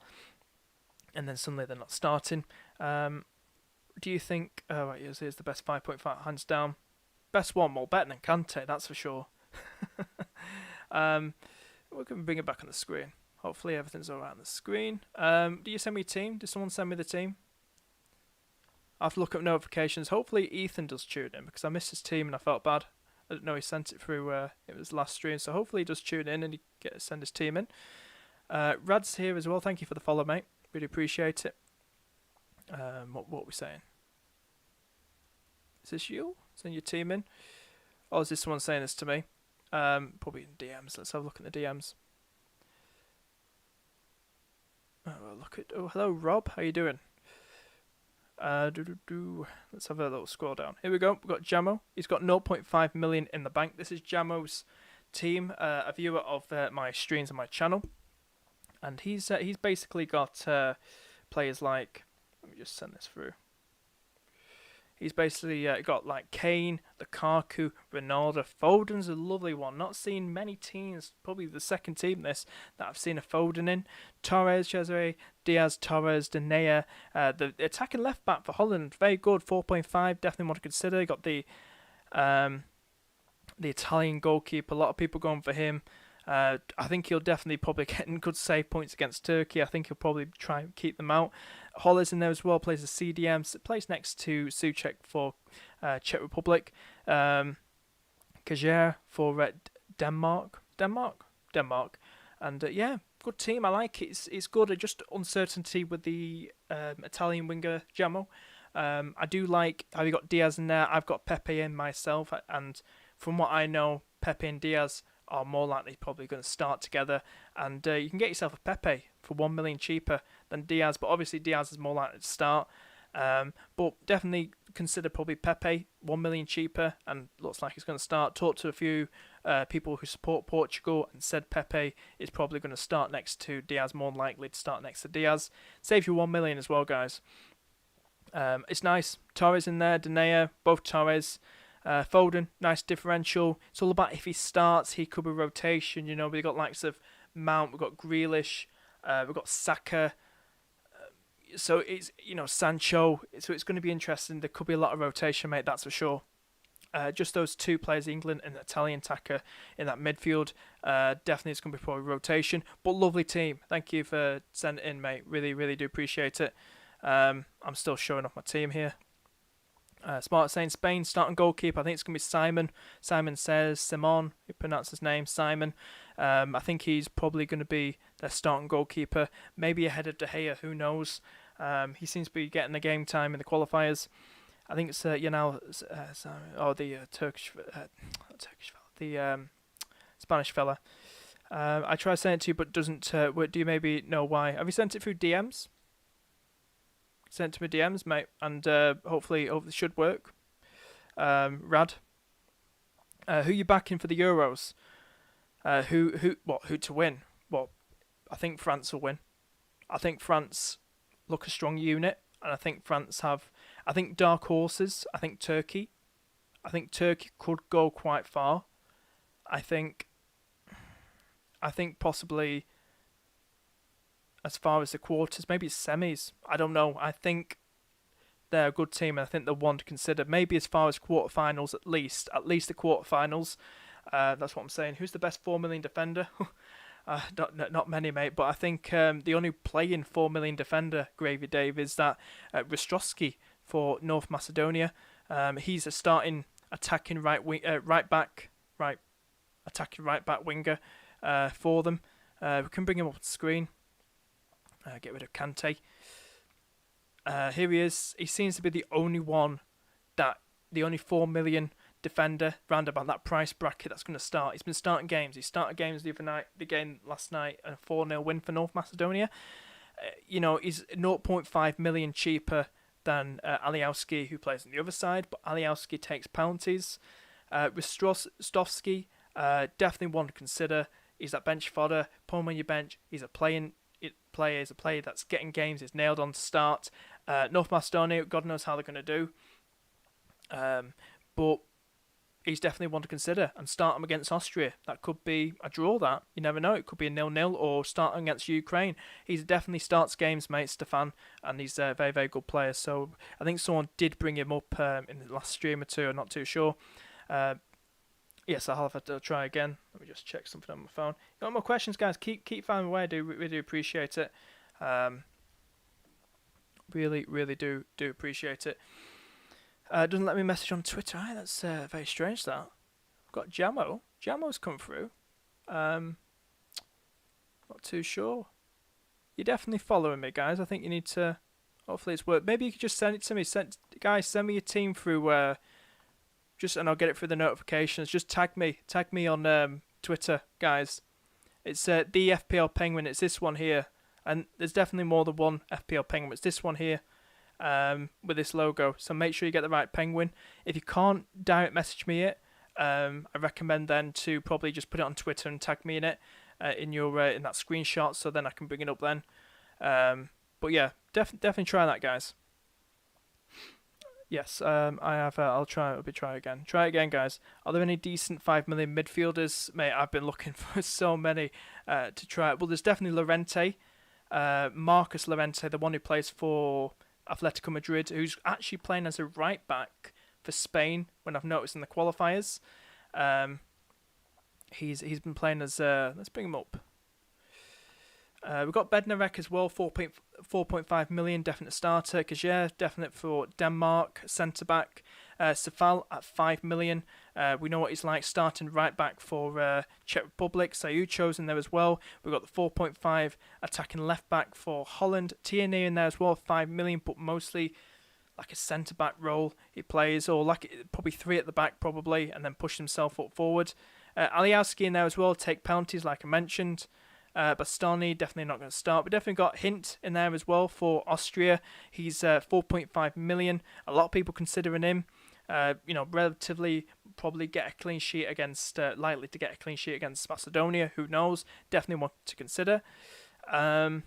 And then suddenly they're not starting. Do you think... Oh, right, here's the best 5.5, hands down. Best one, more better than Kante, that's for sure. We're going to bring it back on the screen. Hopefully everything's alright on the screen. Do you send me a team? Did someone send me the team? I have to look up notifications. Hopefully Ethan does tune in, because I missed his team and I felt bad. I didn't know he sent it through it was last stream. So hopefully he does tune in and he send his team in. Rad's here as well. Thank you for the follow, mate. Really appreciate it. What are we saying? Is this you? Send your team in? Or is this someone saying this to me? Probably in DMs. Let's have a look at the DMs. Oh, hello, Rob. How you doing? Let's have a little scroll down. Here we go. We've got Jamo. He's got 0.5 million in the bank. This is Jamo's team, a viewer of my streams on my channel. And he's basically got players like... Let me just send this through. He's basically got like Kane, Lukaku, Ronaldo. Foden's a lovely one. Not seen many teams, probably the second team this, that I've seen a Foden in. Torres, Cesare, Diaz, Torres, De Gea. The attacking left back for Holland, very good, 4.5. Definitely want to consider. You got the Italian goalkeeper. A lot of people going for him. I think he'll definitely probably get good save points against Turkey. I think he'll probably try and keep them out. Holler's in there as well, plays a CDM, plays next to Souček for Czech Republic. Kajer for Denmark. And yeah, good team. I like it. It's good. Just uncertainty with the Italian winger, Jamo. I do like how you got Diaz in there. I've got Pepe in myself. And from what I know, Pepe and Diaz are more likely probably going to start together, and you can get yourself a Pepe for 1 million cheaper than Diaz, but obviously Diaz is more likely to start. But definitely consider probably Pepe, 1 million cheaper, and looks like he's going to start. Talked to a few people who support Portugal and said Pepe is probably going to start next to Diaz, more likely to start next to Diaz. Save you 1 million as well, guys. It's nice. Torres in there, De Gea, both Torres. Foden, nice differential. It's all about if he starts, he could be rotation. You know, we've got likes of Mount, we've got Grealish, we've got Saka. So it's, Sancho. So it's going to be interesting. There could be a lot of rotation, mate. That's for sure. Just those two players, England and Italian attacker in that midfield. Definitely it's going to be probably rotation. But lovely team. Thank you for sending it in, mate. Really, really do appreciate it. I'm still showing off my team here. Smart saying Spain starting goalkeeper. I think it's going to be Simon. Simon says Simon. You pronounce his name, Simon. I think he's probably going to be their starting goalkeeper, maybe ahead of De Gea, who knows. He seems to be getting the game time in the qualifiers. I think it's the Turkish, not Turkish fella, the Spanish fella. I try to send it to you, but doesn't. Do you maybe know why? Have you sent it through DMs? Send it to me DMs, mate, and hopefully it should work. Rad. Who you backing for the Euros? Who to win? Well, I think France will win. I think France look a strong unit, and I think I think dark horses. I think Turkey could go quite far. I think possibly as far as the quarters, maybe semis. I don't know. I think they're a good team, and I think they're one to consider. Maybe as far as quarterfinals, at least the quarterfinals. That's what I'm saying. Who's the best 4 million defender? Not many, mate. But I think the only playing 4 million defender, Gravy Dave, is that Rostrovsky for North Macedonia. He's a starting attacking right back winger for them. We can bring him up on the screen. Get rid of Kante. Here he is. He seems to be the only 4 million defender round about that price bracket that's going to start. He's been starting games. He started games the other night, the game last night, a 4-0 win for North Macedonia. He's 0.5 million cheaper than Alioski, who plays on the other side, but Alioski takes penalties. Rostrovsky, definitely one to consider. He's that bench fodder. Put him on your bench. He's a player that's getting games. He's nailed on to start. North Macedonia, God knows how they're going to do. But he's definitely one to consider, and start him against Austria. That could be a draw. That you never know. It could be a 0-0, or start him against Ukraine. He definitely starts games, mate, Stefan, and he's a very, very good player. So I think someone did bring him up in the last stream or two. I'm not too sure. Yes, I'll have to try again. Let me just check something on my phone. You got more questions, guys? Keep finding away. We do appreciate it. Really, really do appreciate it. Doesn't let me message on Twitter. That's very strange. That I've got Jamo. Jamo's come through. Not too sure. You're definitely following me, guys. I think you need to. Hopefully it's worked. Maybe you could just send it to me. Send me your team through. And I'll get it through the notifications. Just tag me on Twitter, guys. It's the FPL Penguin. It's this one here, and there's definitely more than one FPL Penguin. It's this one here. With this logo, so make sure you get the right penguin. If you can't direct message me it, I recommend then to probably just put it on Twitter and tag me in it in your in that screenshot, so then I can bring it up then. But yeah, definitely try that, guys. Yes, I have. I'll try again. Try again, guys. Are there any decent 5 million midfielders, mate? I've been looking for so many to try. Well, there's definitely Llorente, Marcus Llorente, the one who plays for Atletico Madrid, who's actually playing as a right back for Spain. When I've noticed in the qualifiers, he's been playing as let's bring him up. We've got Bednarek as well, 4.5 million, definite starter. Kajer, definite for Denmark, centre back. Sefal at 5 million. We know what he's like, starting right back for Czech Republic. Sayucho's in there as well. We've got the 4.5 attacking left back for Holland. Tierney in there as well, 5 million, but mostly like a centre back role he plays, or like probably 3 at the back probably, and then push himself up forward. Alioski in there as well, take penalties like I mentioned. Bastoni definitely not going to start. We definitely got Hint in there as well for Austria. He's 4.5 million. A lot of people considering him. Relatively probably get a clean sheet against, likely to get a clean sheet against Macedonia. Who knows? Definitely one to consider. Was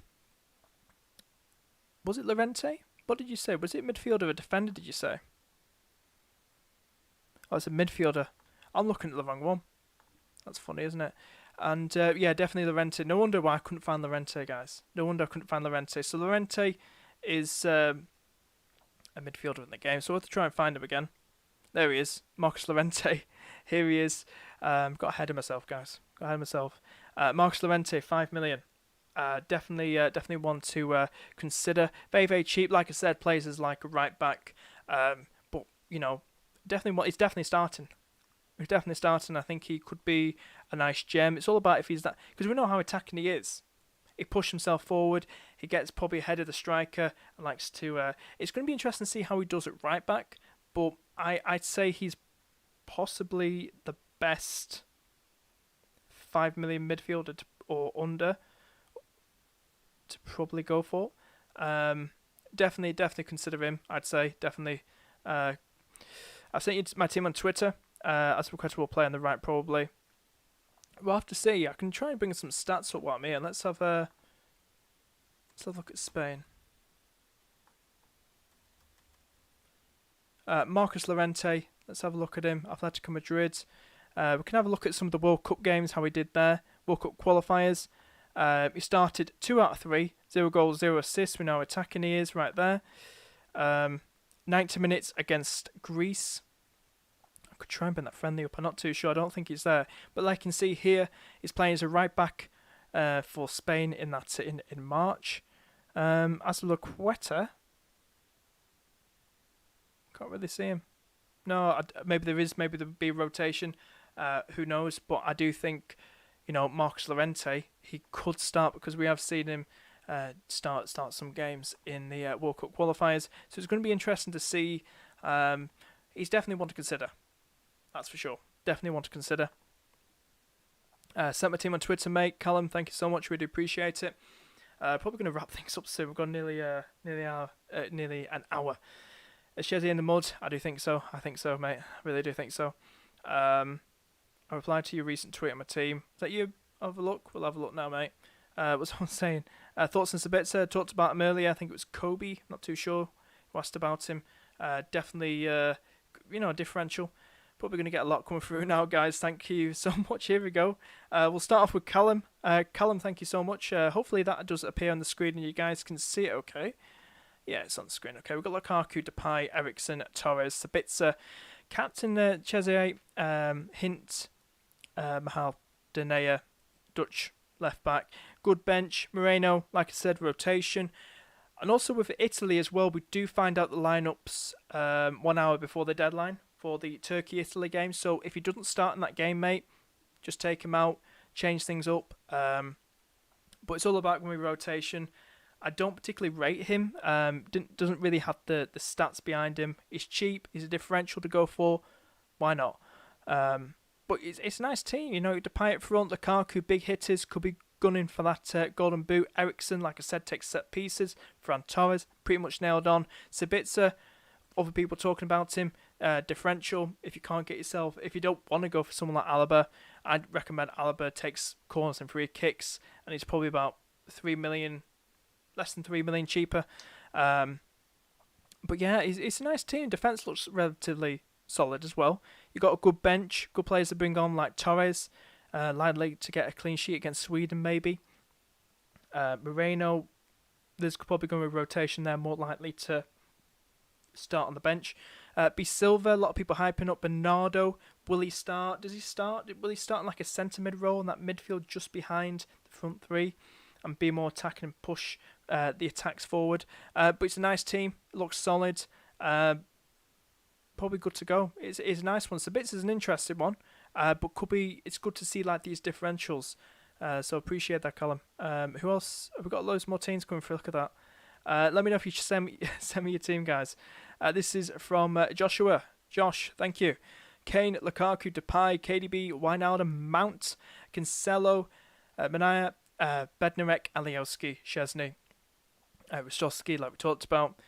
it Llorente? What did you say? Was it midfielder or defender? Did you say? Oh, it's a midfielder. I'm looking at the wrong one. That's funny, isn't it? And definitely Llorente. No wonder why I couldn't find Llorente, guys. No wonder I couldn't find Llorente. So Llorente is a midfielder in the game. So we'll have to try and find him again. There he is, Marcus Llorente. Here he is. Got ahead of myself, guys. Marcus Llorente, 5 million. Definitely one to consider. Very, very cheap. Like I said, plays as like a right back. But he's definitely starting. He's definitely starting. I think he could be a nice gem. It's all about if he's that, because we know how attacking he is. He pushes himself forward. He gets probably ahead of the striker and likes to. It's going to be interesting to see how he does it right back. But I'd say he's possibly the best 5 million midfielder or under to probably go for. Definitely consider him. I'd say definitely. I've sent you my team on Twitter. As requested, we'll play on the right probably. We'll have to see. I can try and bring some stats up while I'm here. Let's have a look at Spain. Marcus Llorente. Let's have a look at him. Atletico Madrid. We can have a look at some of the World Cup games, how he did there. World Cup qualifiers. He started 2 out of 3. 0 goals, 0 assists. We know how attacking he is right there. 90 minutes against Greece. I could try and bring that friendly up. I'm not too sure. I don't think he's there. But like you can see here, he's playing as a right back for Spain in March. Azpilicueta. Can't really see him. No, maybe there is. Maybe there'll be a rotation. Who knows? But I do think, Marcus Llorente, he could start because we have seen him start some games in the World Cup qualifiers. So it's going to be interesting to see. He's definitely one to consider. That's for sure. Definitely want to consider. Sent my team on Twitter, mate. Callum, thank you so much. We do appreciate it. Probably going to wrap things up soon. We've got nearly an hour. Is Chesney in the mud? I do think so. I think so, mate. I really do think so. I replied to your recent tweet on my team. Is that you? Have a look. We'll have a look now, mate. What's someone saying? Thoughts on Sabitzer? Talked about him earlier. I think it was Kobe. Not too sure. Who asked about him. Definitely, a differential. Probably going to get a lot coming through now, guys. Thank you so much. Here we go. We'll start off with Callum. Callum, thank you so much. Hopefully that does appear on the screen and you guys can see it okay. Yeah, it's on the screen. Okay, we've got Lukaku, Depay, Eriksen, Torres, Sabitzer, Captain Chesney, Hint, Mahal, Denea, Dutch left back. Good bench. Moreno, like I said, rotation. And also with Italy as well, we do find out the lineups 1 hour before the deadline for the Turkey-Italy game. So if he doesn't start in that game, mate, just take him out, change things up. But it's all about going with rotation. I don't particularly rate him. Doesn't really have the stats behind him. He's cheap. He's a differential to go for. Why not? But it's a nice team. Depay up front, Lukaku, big hitters, could be gunning for that golden boot. Eriksen, like I said, takes set pieces. Ferran Torres, pretty much nailed on. Sabitzer, other people talking about him. Differential, if you don't want to go for someone like Alaba, I'd recommend Alaba takes corners and free kicks, and he's probably about 3 million, less than 3 million cheaper. But yeah, it's a nice team. Defence looks relatively solid as well. You've got a good bench, good players to bring on like Torres, likely to get a clean sheet against Sweden maybe. Moreno, there's probably going to be a rotation there, more likely to start on the bench. B Silva, a lot of people hyping up Bernardo. Will he start? Does he start? Will he start in like a centre mid role in that midfield just behind the front three and be more attacking and push the attacks forward? But it's a nice team. It looks solid. Probably good to go. It's a nice one. Sabitz is an interesting one, but it's good to see like these differentials. So appreciate that, Callum. Who else? We've got loads more teams coming through. Look at that. Let me know if you should send me your team, guys. This is from Joshua. Josh, thank you. Kane, Lukaku, Depay, KDB, Wijnaldum, Mount, Cancelo, Manaya, Bednarek, Alioski, Chesney, Rostowski, like we talked about.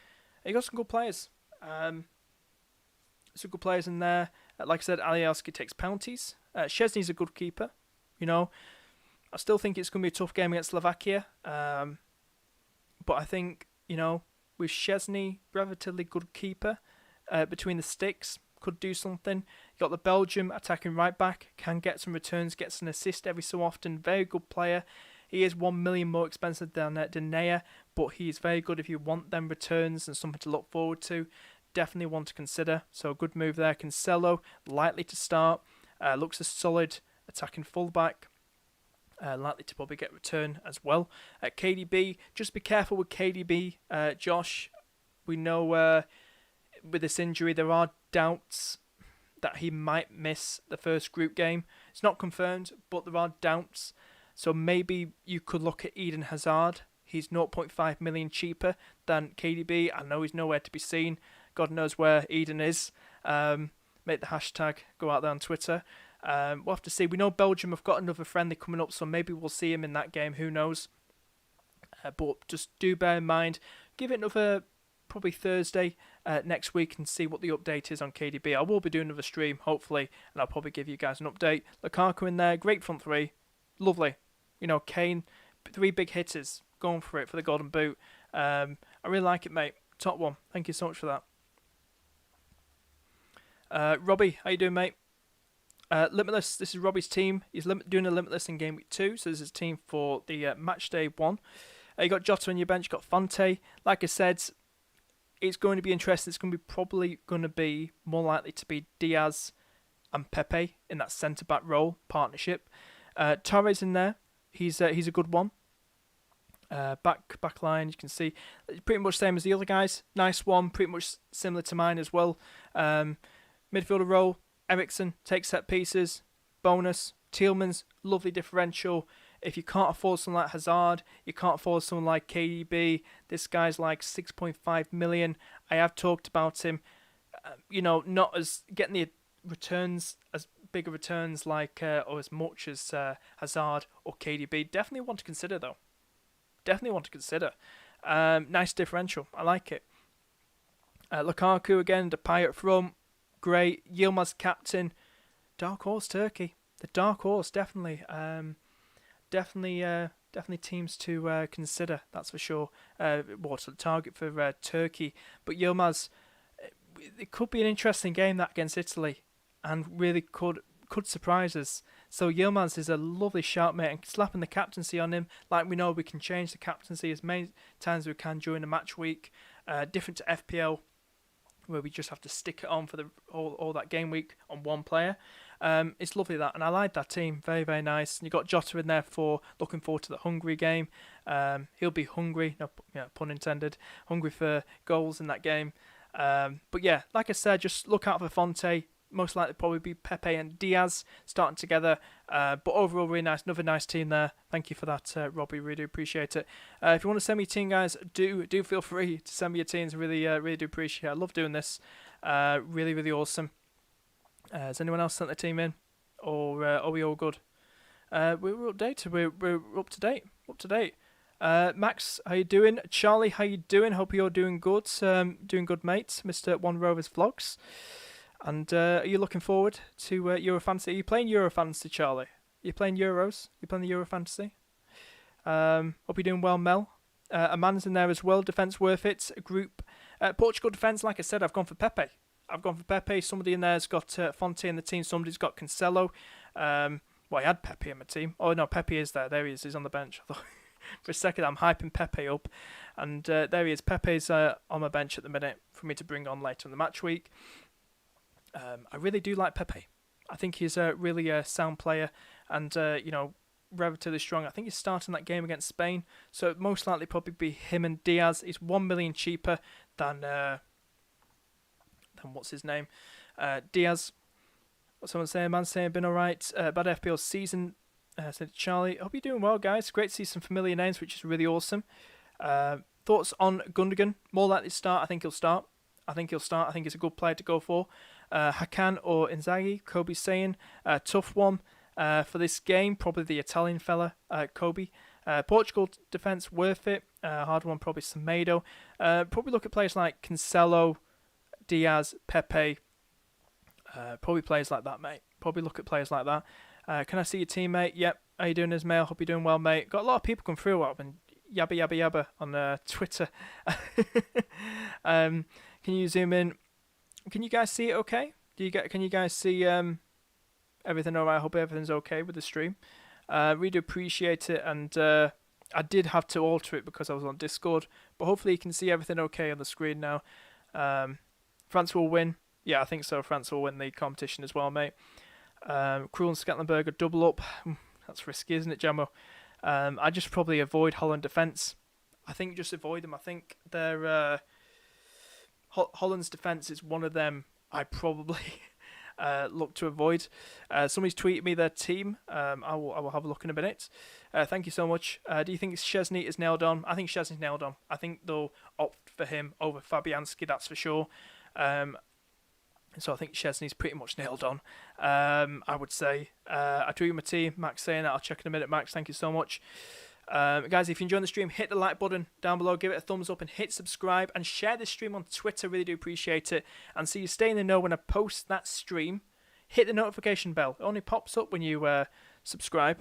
You got some good players. Some good players in there. Like I said, Alioski takes penalties. Chesney's a good keeper. I still think it's going to be a tough game against Slovakia. But I think, with Chesney, relatively good keeper between the sticks, could do something. You got the Belgium attacking right back, can get some returns, gets an assist every so often. Very good player. He is 1 million more expensive than Denea, but he's very good if you want them returns and something to look forward to. Definitely one to consider. So a good move there. Cancelo, likely to start. Looks a solid attacking fullback. Likely to probably get return as well. KDB, just be careful with KDB, Josh. We know with this injury there are doubts that he might miss the first group game. It's not confirmed, but there are doubts. So maybe you could look at Eden Hazard. He's 0.5 million cheaper than KDB. I know he's nowhere to be seen. God knows where Eden is. Make the hashtag go out there on Twitter. We'll have to see. We know Belgium have got another friendly coming up, so maybe we'll see him in that game. Who knows? But just do bear in mind, give it another probably Thursday next week and see what the update is on KDB. I will be doing another stream, hopefully, and I'll probably give you guys an update. Lukaku in there, great front three. Lovely. Kane, 3 big hitters, going for it for the golden boot. I really like it, mate. Top one. Thank you so much for that. Robbie, how you doing, mate? Limitless, this is Robbie's team. He's doing a Limitless in game week 2, so this is his team for the Matchday 1. You got Jota on your bench, got Fonte. Like I said, it's going to be interesting. It's going to be probably going to be more likely to be Diaz and Pepe in that centre-back role partnership. Torres in there. He's a good one. Back line, you can see pretty much same as the other guys. Nice one, pretty much similar to mine as well. Midfielder role, Eriksen takes set pieces, bonus. Tielemans, lovely differential. If you can't afford someone like Hazard, you can't afford someone like KDB. This guy's like 6.5 million. I have talked about him. Not as getting the returns as bigger returns like or as much as Hazard or KDB. Definitely want to consider though. Nice differential. I like it. Lukaku again, Depay up front. Great. Yilmaz captain. Dark horse Turkey. The dark horse, definitely. Definitely teams to consider. That's for sure. What's the target for Turkey? But Yilmaz, it could be an interesting game that against Italy, and really could surprise us. So Yilmaz is a lovely shout, mate, and slapping the captaincy on him. Like we know, we can change the captaincy as many times as we can during a match week. Different to FPL, where we just have to stick it on for the all that game week on one player. It's lovely that, and I like that team. Very, very nice. And you got Jota in there for looking forward to the Hungary game. He'll be hungry, no pun intended, hungry for goals in that game. But yeah, like I said, just look out for Fonte. Most likely probably be Pepe and Diaz starting together. But overall, really nice. Another nice team there. Thank you for that, Robbie. Really do appreciate it. If you want to send me a team, guys, do feel free to send me your teams. Really do appreciate it. I love doing this. Really, really awesome. Has anyone else sent their team in? Or are we all good? We're updated. We're up to date. Max, how you doing? Charlie, how you doing? Hope you're doing good. Doing good, mate. Mr. One Rovers Vlogs. And are you looking forward to Eurofantasy? Are you playing Eurofantasy, Charlie? Are you playing Euros? You playing the Eurofantasy? Hope you're doing well, Mel. Amanda's in there as well. Defence worth it. Group. Portugal defence, like I said, I've gone for Pepe. Somebody in there's got Fonte in the team. Somebody's got Cancelo. I had Pepe in my team. Oh, no, Pepe is there. There he is. He's on the bench. I thought for a second I'm hyping Pepe up. And there he is. Pepe's on my bench at the minute for me to bring on later in the match week. I really do like Pepe. I think he's a really sound player and, relatively strong. I think he's starting that game against Spain. So it most likely probably be him and Diaz. He's 1 million cheaper than what's his name? Diaz. What's someone saying? Man saying been alright. Bad FPL season. Said Charlie. Hope you're doing well, guys. Great to see some familiar names, which is really awesome. Thoughts on Gundogan? More likely to start. I think he'll start. I think he's a good player to go for. Hakan or Inzaghi? Kobe's saying. Tough one for this game. Probably the Italian fella, Kobe. Portugal defence worth it. Hard one, probably Semedo. Probably look at players like Cancelo, Diaz, Pepe. Probably players like that, mate. Probably look at players like that. Can I see your teammate? Yep. How you doing, Ismail? Hope you're doing well, mate. Got a lot of people come through. I've been yabba on Twitter. Can you zoom in? Can you guys see it okay? Can you guys see everything alright? I hope everything's okay with the stream. Really do appreciate it, and I did have to alter it because I was on Discord, but hopefully you can see everything okay on the screen now. France will win. Yeah, I think so. France will win the competition as well, mate. Krul and Scatlenberger double up. That's risky, isn't it, Jamo? I just probably avoid Holland defence. I think just avoid them. I think they're Holland's defence is one of them. I probably look to avoid. Somebody's tweeted me their team. I will have a look in a minute. Thank you so much. Do you think Szczesny is nailed on? I think Szczesny's nailed on. I think they'll opt for him over Fabianski, that's for sure. So I think Szczesny's pretty much nailed on. I would say. I tweeted my team, Max saying that. I'll check in a minute, Max. Thank you so much. Guys, if you enjoyed the stream, hit the like button down below, give it a thumbs up and hit subscribe, and share this stream on Twitter. Really do appreciate it. And so you stay in the know when I post that stream. Hit the notification bell. It only pops up when you subscribe.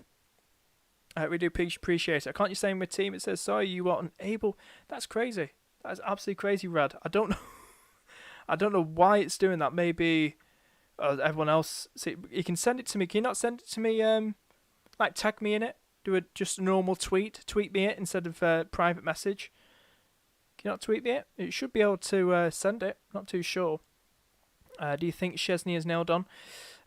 I really do appreciate it. Can't you say in my team it says sorry you are unable? That's crazy. That's absolutely crazy, Rad. I don't know. I don't know why it's doing that. Maybe everyone else. See, you can send it to me. Can you not send it to me? Like tag me in it. Do just a normal tweet. Tweet me it instead of private message. Can you not tweet me it? It should be able to send it. Not too sure. Do you think Szczesny is nailed on?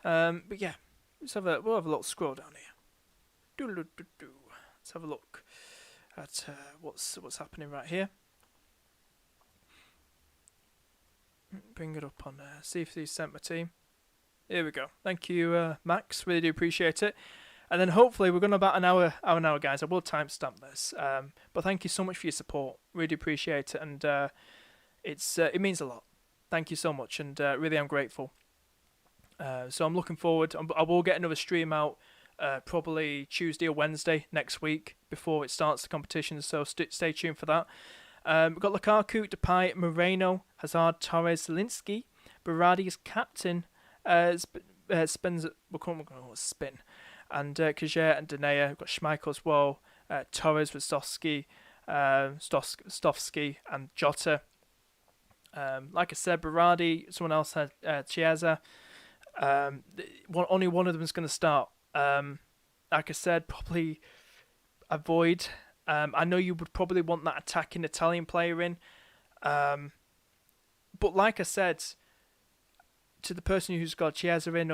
But yeah, we'll have a little scroll down here. Let's have a look at what's happening right here. Bring it up on see if he's sent my team. Here we go. Thank you, Max. Really do appreciate it. And then hopefully we're going to about an hour now, guys. I will timestamp this. But thank you so much for your support. Really appreciate it, and it means a lot. Thank you so much, and really I'm grateful. So I'm looking forward. I will get another stream out probably Tuesday or Wednesday next week before it starts the competition. So stay tuned for that. We've got Lukaku, Depay, Moreno, Hazard, Torres, Zielinski, Berardi as captain, Spin, and Kjaer and Denayer. We've got Schmeichel as well, Torres with Stofsky, and Jota. Like I said, Berardi, someone else had Chiesa. Only one of them is going to start. Like I said, probably avoid. I know you would probably want that attacking Italian player in. But like I said, to the person who's got Chiesa in,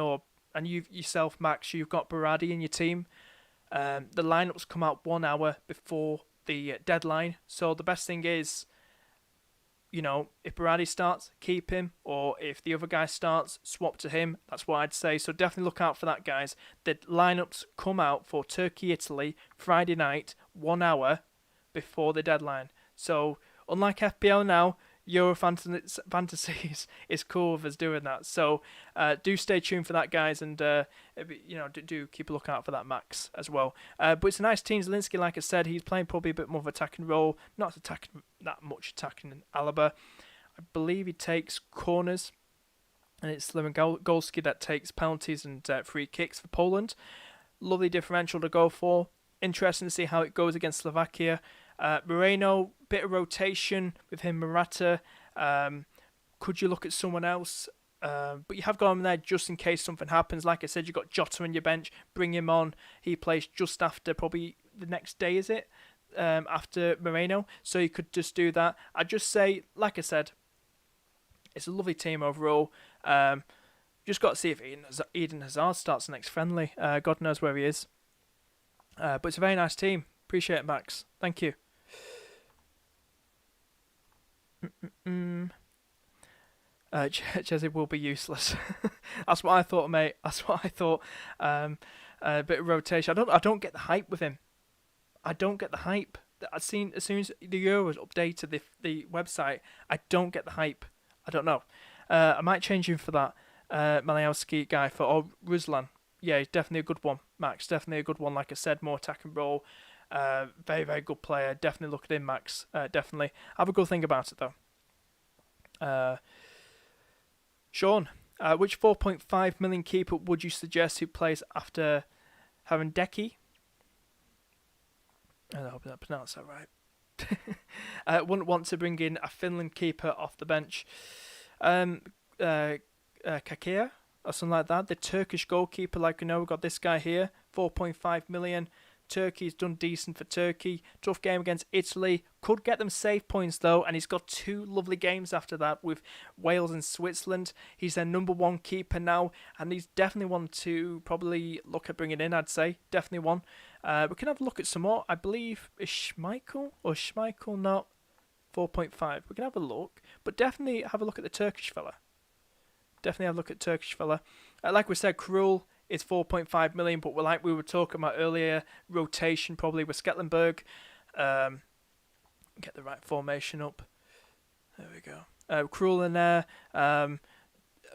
and you yourself, Max, you've got Berardi in your team. The lineups come out 1 hour before the deadline. So the best thing is, if Berardi starts, keep him. Or if the other guy starts, swap to him. That's what I'd say. So definitely look out for that, guys. The lineups come out for Turkey-Italy Friday night, 1 hour before the deadline. So unlike FPL now, Euro Fantasy is cool with us doing that. So do stay tuned for that, guys, and do keep a lookout for that, Max, as well. But it's a nice team. Zielinski, like I said, he's playing probably a bit more of an attacking role, not attacking that much attacking than Alaba. I believe he takes corners, and it's Lewandowski that takes penalties and free kicks for Poland. Lovely differential to go for. Interesting to see how it goes against Slovakia. Moreno, bit of rotation with him, Morata. Could you look at someone else? But you have got him there just in case something happens. Like I said, you've got Jota on your bench. Bring him on. He plays just after, probably the next day, is it? After Moreno. So you could just do that. I'd just say, like I said, it's a lovely team overall. Just got to see if Eden Hazard starts the next friendly. God knows where he is. But it's a very nice team. Appreciate it, Max. Thank you. Chelsea will be useless. That's what I thought, mate. That's what I thought. A bit of rotation. I don't get the hype with him. I don't get the hype. I've seen as soon as the Euros updated the website. I don't get the hype. I don't know. I might change him for that Malejowski guy or Ruslan. Yeah, he's definitely a good one. Max, definitely a good one. Like I said, more attacking role. Very, very good player. Definitely look at him, Max. Definitely. Have a good think about it, though. Sean, which 4.5 million keeper would you suggest who plays after Harandeki? I hope I pronounced that right. Wouldn't want to bring in a Finland keeper off the bench. Kakea or something like that. The Turkish goalkeeper, like we know, we've got this guy here, 4.5 million. Turkey's done decent for Turkey. Tough game against Italy. Could get them save points though, and he's got 2 lovely games after that with Wales and Switzerland. He's their number 1 keeper now, and he's definitely one to probably look at bringing in, I'd say. Definitely one. We can have a look at some more. I believe, is Schmeichel not 4.5? We can have a look, but definitely have a look at the Turkish fella. definitely have a look at Turkish fella. Like we said, Krul is 4.5 million, but like we were talking about earlier, rotation probably with Sketlenberg. Get the right formation up. There we go. Krul in there.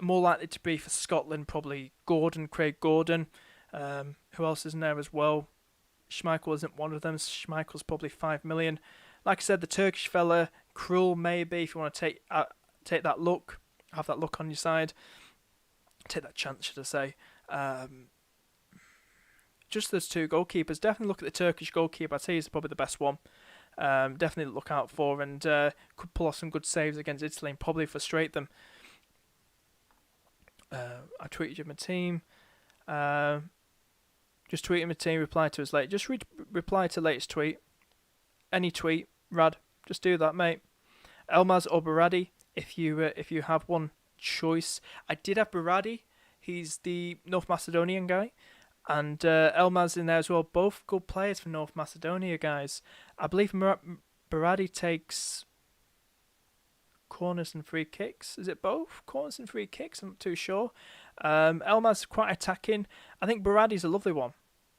More likely to be for Scotland, probably Craig Gordon. Who else is in there as well? Schmeichel isn't one of them. Schmeichel's probably 5 million. Like I said, the Turkish fella, Krul maybe, if you want to take that look, have that look on your side. Take that chance, should I say. Just those two goalkeepers. Definitely look at the Turkish goalkeeper. I'd say he's probably the best one. Definitely look out for, and could pull off some good saves against Italy and probably frustrate them. I tweeted you my team. Just tweeting my team, reply to us late. Just reply to latest tweet. Any tweet, Rad. Just do that, mate. Elmaz or Baradi, if you have one choice. I did have Baradi. He's the North Macedonian guy. And Elmaz in there as well. Both good players for North Macedonia, guys. I believe Baradi takes corners and free kicks. Is it both? Corners and free kicks? I'm not too sure. Elmaz quite attacking. I think Baradi's a lovely one.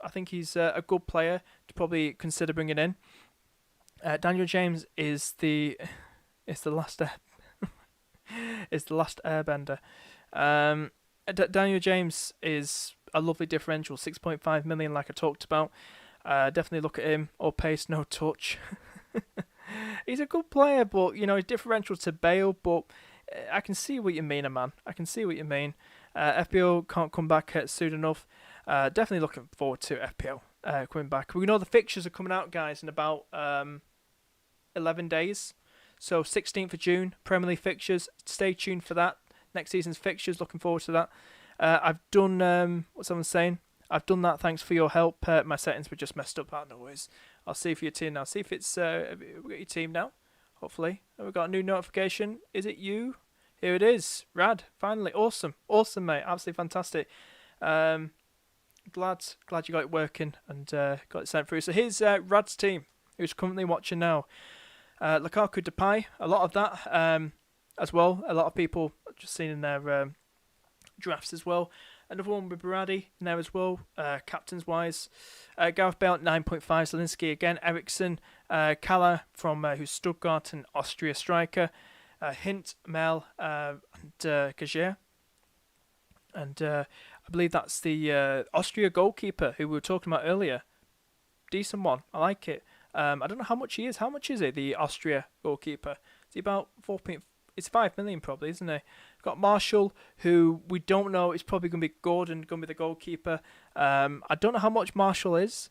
I think he's a good player to probably consider bringing in. Daniel James is the last it's the last airbender. Daniel James is a lovely differential, 6.5 million, like I talked about. Definitely look at him. Or pace, no touch. He's a good player, but he's differential to Bale. But I can see what you mean, man. I can see what you mean. FPL can't come back soon enough. Definitely looking forward to FPL coming back. We know the fixtures are coming out, guys, in about 11 days. So 16th of June, Premier League fixtures. Stay tuned for that. Next season's fixtures. Looking forward to that. I've done what's someone saying? I've done that. Thanks for your help. My settings were just messed up. No worries. I'll see for your team now. See if it's we got your team now. Hopefully, we've got a new notification. Is it you? Here it is. Rad. Finally, awesome, mate. Absolutely fantastic. Glad you got it working and got it sent through. So here's Rad's team, who's currently watching now. Lukaku, Depay, a lot of that as well. A lot of people just seen in their drafts as well. Another one with Baradi in there as well, captains wise. Gareth Bale at 9.5, Zielinski again, Eriksson, Kalla from who's Stuttgart and Austria striker, Hint, Mel, and Gagier. And I believe that's the Austria goalkeeper who we were talking about earlier. Decent one, I like it. I don't know how much he is. How much is it, the Austria goalkeeper? Is he about 4.5? It's 5 million probably, isn't it? Got Marshall, who we don't know. It's probably going to be Gordon, going to be the goalkeeper. I don't know how much Marshall is.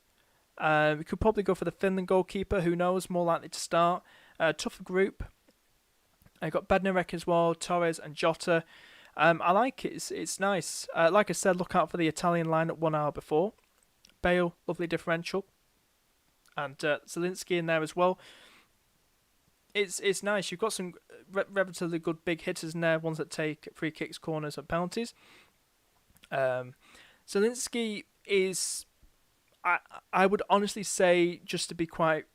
We could probably go for the Finland goalkeeper. Who knows? More likely to start. Tougher group. I got Bednarek as well, Torres and Jota. I like it. It's nice. Like I said, look out for the Italian lineup 1 hour before. Bale, lovely differential. And Zielinski in there as well. It's nice. You've got some relatively good big hitters in there, ones that take free kicks, corners, and penalties. Zielinski is, I would honestly say, just to be quite,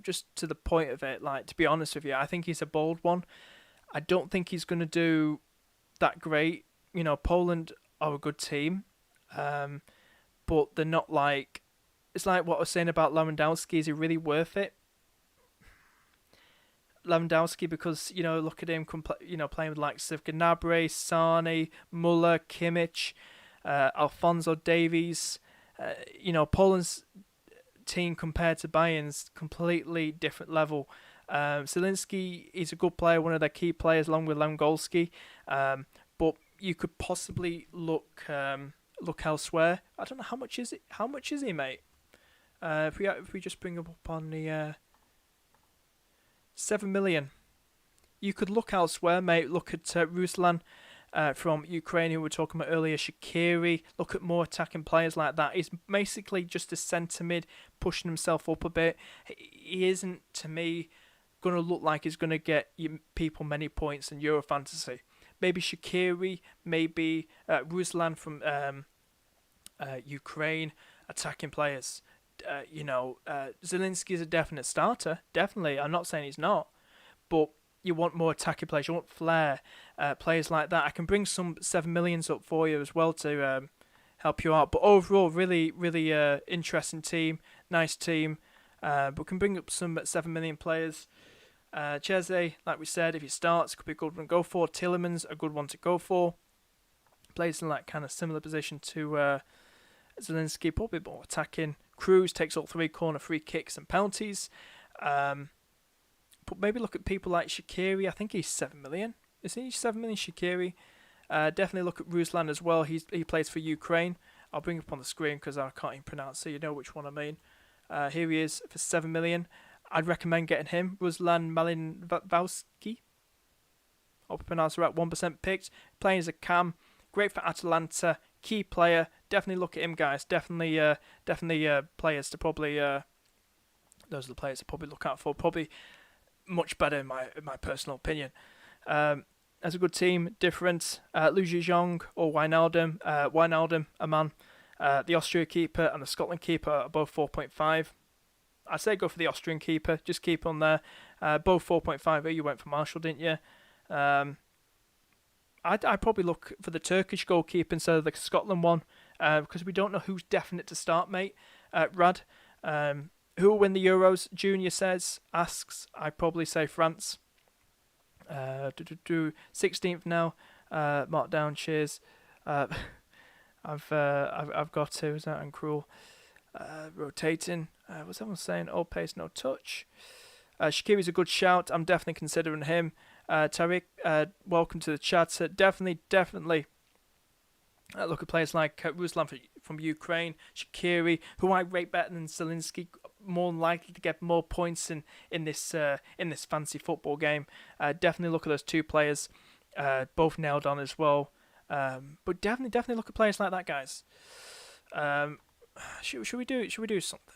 just to the point of it, like, to be honest with you, I think he's a bold one. I don't think he's going to do that great. Poland are a good team, but they're not like, it's like what I was saying about Lewandowski. Is he really worth it? Lewandowski, because look at him playing with likes of Gnabry, Sane, Muller, Kimmich, Alphonso Davies. Poland's team compared to Bayern's completely different level. Zielinski is a good player, one of their key players, along with Lewandowski. But you could possibly look elsewhere. I don't know how much is it. How much is he, mate? If we just bring him up on the 7 million. You could look elsewhere, mate. Look at Ruslan from Ukraine, who we were talking about earlier. Shaqiri. Look at more attacking players like that. He's basically just a centre mid, pushing himself up a bit. He isn't, to me, going to look like he's going to get people many points in Euro Fantasy. Maybe Shaqiri, maybe Ruslan from Ukraine, attacking players. Zielinski is a definite starter. Definitely. I'm not saying he's not. But you want more attacking players. You want flair, players like that. I can bring some 7 millions up for you as well to help you out. But overall, really, really interesting team, nice team. But we can bring up some 7 million players. Cheze, like we said, if he starts, could be a good one to go for. Tillemans, a good one to go for. Plays in that kind of similar position to Zielinski, probably more attacking. Cruz takes all 3 corner free kicks and penalties. But maybe look at people like Shaqiri. I think he's 7 million. Is he 7 million, Shaqiri? Definitely look at Ruslan as well. He plays for Ukraine. I'll bring it up on the screen because I can't even pronounce it. You know which one I mean. Here he is for 7 million. I'd recommend getting him. Ruslan Malinowski. Hope I pronounced it right. 1% picked. Playing as a cam. Great for Atalanta. Key player. Definitely look at him, guys. Definitely players to probably. Those are the players to probably look out for. Probably much better in my personal opinion. As a good team, different. Liu Zhong or Wijnaldum. Wijnaldum, a man. The Austria keeper and the Scotland keeper are both 4.5. I'd say go for the Austrian keeper. Just keep on there. Both 4.5. You went for Marshall, didn't you? I'd probably look for the Turkish goalkeeper instead of the Scotland one because we don't know who's definite to start, mate. Rad. Who will win the Euros? Junior asks. I'd probably say France. 16th now. Mark down. Cheers. I've got to. Is that uncruel? Rotating. What's everyone saying? All pace, no touch. Shaqiri's a good shout. I'm definitely considering him. Tariq, welcome to the chat. Definitely. Look at players like Ruslan from Ukraine, Shaqiri, who I rate better than Zielinski, more likely to get more points in this fancy football game. Definitely look at those 2 players, both nailed on as well. But definitely look at players like that, guys. Should we do something?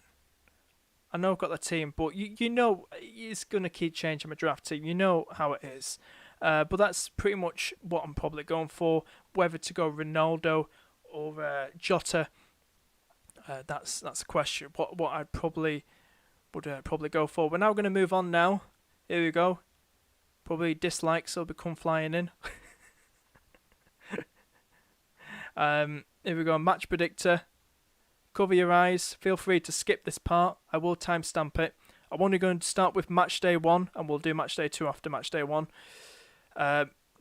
I know I've got the team, but you know it's gonna keep changing my draft team. You know how it is. But that's pretty much what I'm probably going for. Whether to go Ronaldo or Jota, that's a question. What I probably would go for. We're now going to move on now. Here we go. Probably dislikes will become flying in. Here we go. Match predictor. Cover your eyes. Feel free to skip this part. I will timestamp it. I'm only going to start with match day 1, and we'll do match day 2 after match day 1.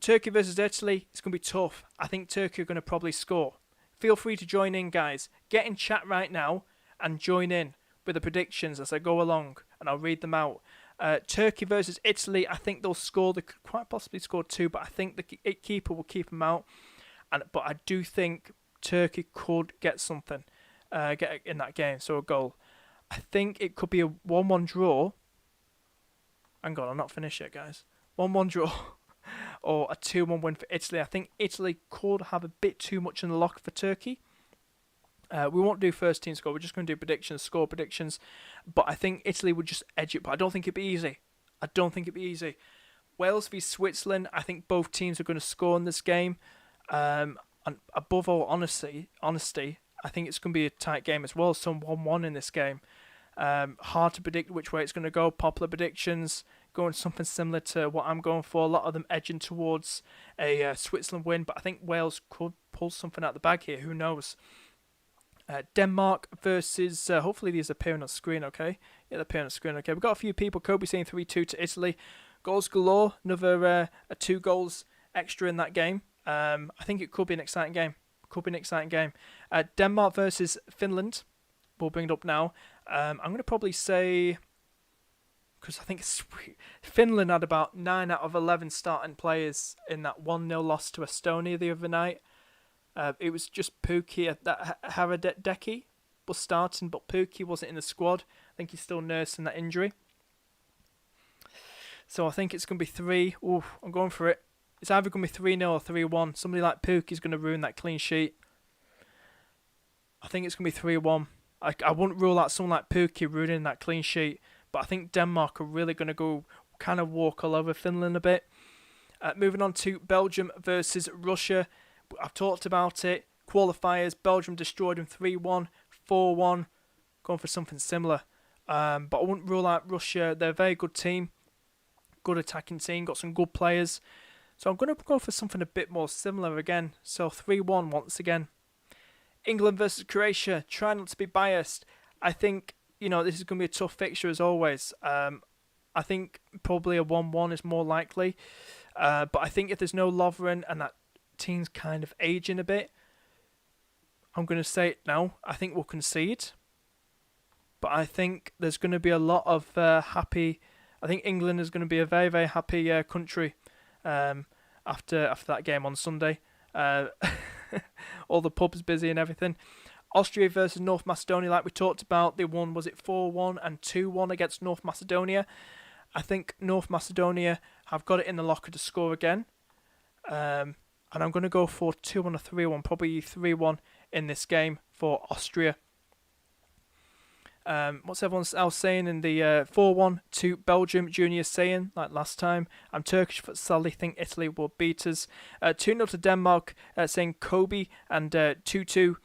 Turkey versus Italy, it's going to be tough. I think Turkey are going to probably score. Feel free to join in, guys. Get in chat right now and join in with the predictions as I go along, and I'll read them out. Turkey versus Italy, I think they'll score. They could quite possibly score 2, but I think the keeper will keep them out. But I do think Turkey could get something get in that game, so a goal. I think it could be a 1-1 draw. Hang on, I'm not finished yet, guys. 1-1 draw. Or a 2-1 win for Italy. I think Italy could have a bit too much in the lock for Turkey. We won't do first team score. We're just going to do predictions, score predictions. But I think Italy would just edge it. But I don't think it'd be easy. Wales v Switzerland. I think both teams are going to score in this game. And above all honesty, I think it's going to be a tight game as well. Some 1-1 in this game. Hard to predict which way it's going to go. Popular predictions going something similar to what I'm going for. A lot of them edging towards a Switzerland win, but I think Wales could pull something out the bag here. Who knows? Denmark versus. Hopefully these appear on the screen. Okay, yeah, they appear on the screen. Okay, we've got a few people. Kobe saying 3-2 to Italy. Goals galore. Another 2 goals extra in that game. I think it could be an exciting game. Denmark versus Finland. We'll bring it up now. I'm going to probably say, because I think Finland had about 9 out of 11 starting players in that 1-0 loss to Estonia the other night. It was just Pukki, that Haradecki was starting, but Pukki wasn't in the squad. I think he's still nursing that injury. So I think it's going to be 3. Ooh, I'm going for it. It's either going to be 3-0 or 3-1. Somebody like Pukki's going to ruin that clean sheet. I think it's going to be 3-1. I wouldn't rule out someone like Pukki ruining that clean sheet, but I think Denmark are really going to go kind of walk all over Finland a bit. Moving on to Belgium versus Russia. I've talked about it. Qualifiers, Belgium destroyed them 3-1, 4-1. Going for something similar. But I wouldn't rule out Russia. They're a very good team. good attacking team, got some good players. So I'm going to go for something a bit more similar again. So 3-1 once again. England versus Croatia. Try not to be biased. I think, this is going to be a tough fixture as always. I think probably a 1-1 is more likely. But I think if there's no Lovren and that team's kind of aging a bit, I'm going to say it now. I think we'll concede. But I think there's going to be a lot of happy... I think England is going to be a very, very happy country after that game on Sunday. All the pubs busy and everything. Austria versus North Macedonia, like we talked about, they won, was it 4-1 and 2-1 against North Macedonia? I think North Macedonia have got it in the locker to score again. And I'm going to go for 2-1 or 3-1, probably 3-1 in this game for Austria. What's everyone else saying in the 4-1 to Belgium? Junior saying, like last time, I'm Turkish, but sadly think Italy will beat us. 2-0 to Denmark, saying Kobe, and 2-2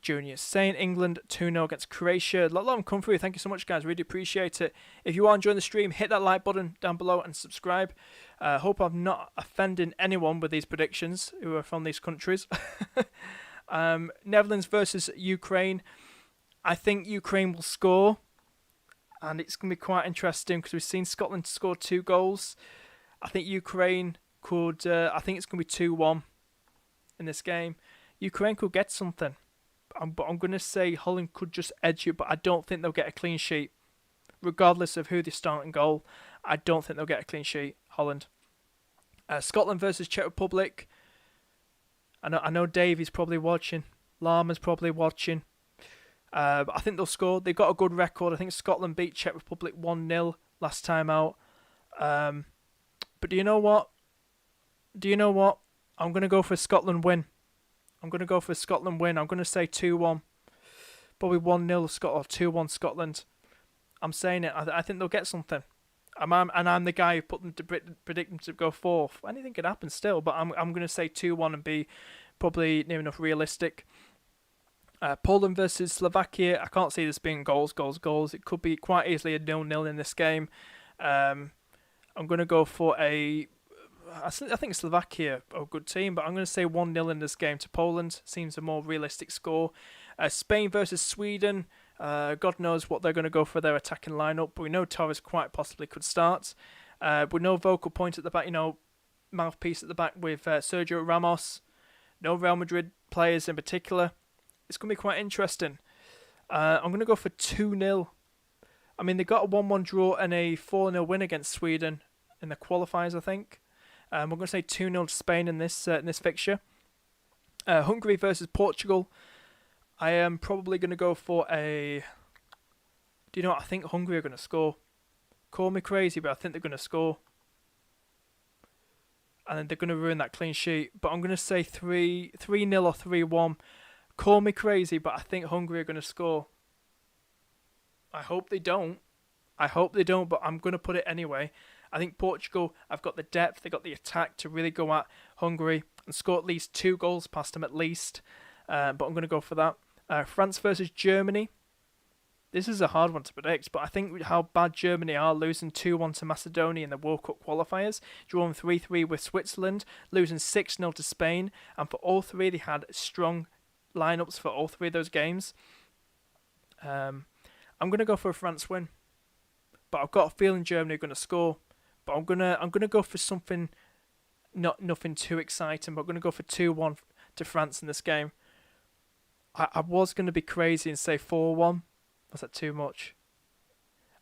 Junior saying England 2-0 against Croatia. A lot of them come through. Thank you so much, guys. Really appreciate it. If you are enjoying the stream, hit that like button down below and subscribe. Hope I'm not offending anyone with these predictions who are from these countries. Netherlands versus Ukraine. I think Ukraine will score, and it's going to be quite interesting because we've seen Scotland score 2 goals. I think Ukraine could, I think it's going to be 2-1 in this game. Ukraine could get something, but I'm going to say Holland could just edge it, but I don't think they'll get a clean sheet. Regardless of who they start in goal, I don't think they'll get a clean sheet, Holland. Scotland versus Czech Republic. I know Dave is probably watching. Lama's probably watching. But I think they'll score. They've got a good record. I think Scotland beat Czech Republic 1-0 last time out. But do you know what? I'm going to go for a Scotland win. I'm going to say 2-1. Probably 1-0 Scotland or 2-1 Scotland. I'm saying it. I think they'll get something. I'm the guy who put them to predict them to go fourth. Anything could happen still, but I'm going to say 2-1 and be probably near enough realistic. Poland versus Slovakia. I can't see this being goals. It could be quite easily a 0-0 in this game. I'm going to go for I think Slovakia are a good team, but I'm going to say 1-0 in this game to Poland. Seems a more realistic score. Spain versus Sweden. God knows what they're going to go for their attacking lineup, but we know Torres quite possibly could start. With no vocal point at the back, mouthpiece at the back with Sergio Ramos. No Real Madrid players in particular. It's going to be quite interesting. I'm going to go for 2-0. I mean, they got a 1-1 draw and a 4-0 win against Sweden in the qualifiers, I think. We're going to say 2-0 to Spain in this fixture. Hungary versus Portugal. I am probably going to go for a... Do you know what? I think Hungary are going to score. Call me crazy, but I think they're going to score. And then they're going to ruin that clean sheet. But I'm going to say 3-0 or 3-1. Call me crazy, but I think Hungary are going to score. I hope they don't, but I'm going to put it anyway. I think Portugal have got the depth, they've got the attack to really go at Hungary and score at least 2 goals past them at least. But I'm going to go for that. France versus Germany. This is a hard one to predict, but I think how bad Germany are, losing 2-1 to Macedonia in the World Cup qualifiers, drawing 3-3 with Switzerland, losing 6-0 to Spain, and for all three they had strong lineups for all 3 of those games. I'm going to go for a France win, but I've got a feeling Germany are going to score. But I'm gonna go for something, nothing too exciting. But I'm going to go for 2-1 to France in this game. I was going to be crazy and say 4-1. Was that too much?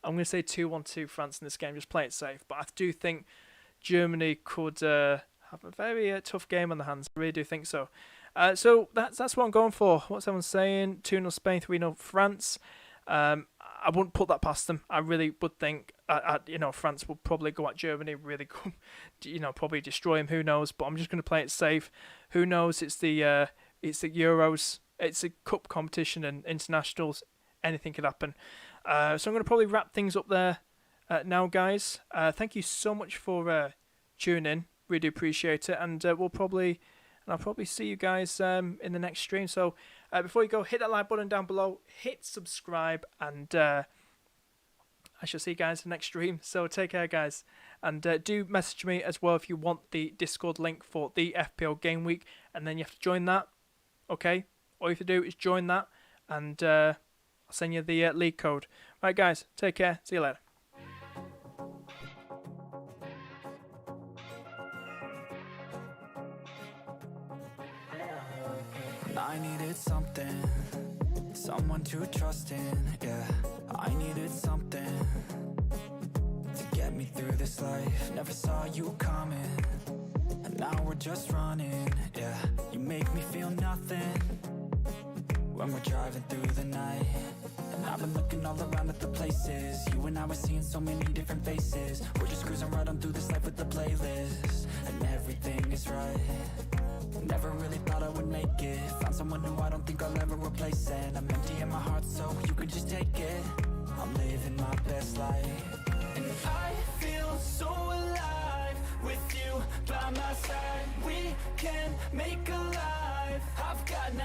I'm going to say 2-1 to France in this game. Just play it safe. But I do think Germany could have a very tough game on the hands. I really do think so. So that's what I'm going for. What's everyone saying? 2-0 Spain, 3-0 France. I wouldn't put that past them. I really would think, France will probably go at Germany, really, probably destroy them. Who knows? But I'm just going to play it safe. Who knows? It's the Euros. It's a cup competition and internationals. Anything could happen. So I'm going to probably wrap things up there now, guys. Thank you so much for tuning in. Really appreciate it, and I'll probably see you guys in the next stream. So before you go, hit that like button down below, hit subscribe, and I shall see you guys in the next stream. So take care, guys, And do message me as well if you want the Discord link for the FPL game week, and then you have to join that. Okay, all you have to do is join that, and I'll send you the league code. Right, guys, take care. See you later. I needed something, someone to trust in, yeah. I needed something to get me through this life. Never saw you coming, and now we're just running, yeah. You make me feel nothing when we're driving through the night. And I've been looking all around at the places you and I were seeing so many different faces. We're just cruising right on through this life with the playlist, and everything is right. Never really thought I would make it. Found someone who I don't think I'll ever replace, and I'm empty in my heart, so you can just take it. I'm living my best life, and I feel so alive with you by my side. We can make a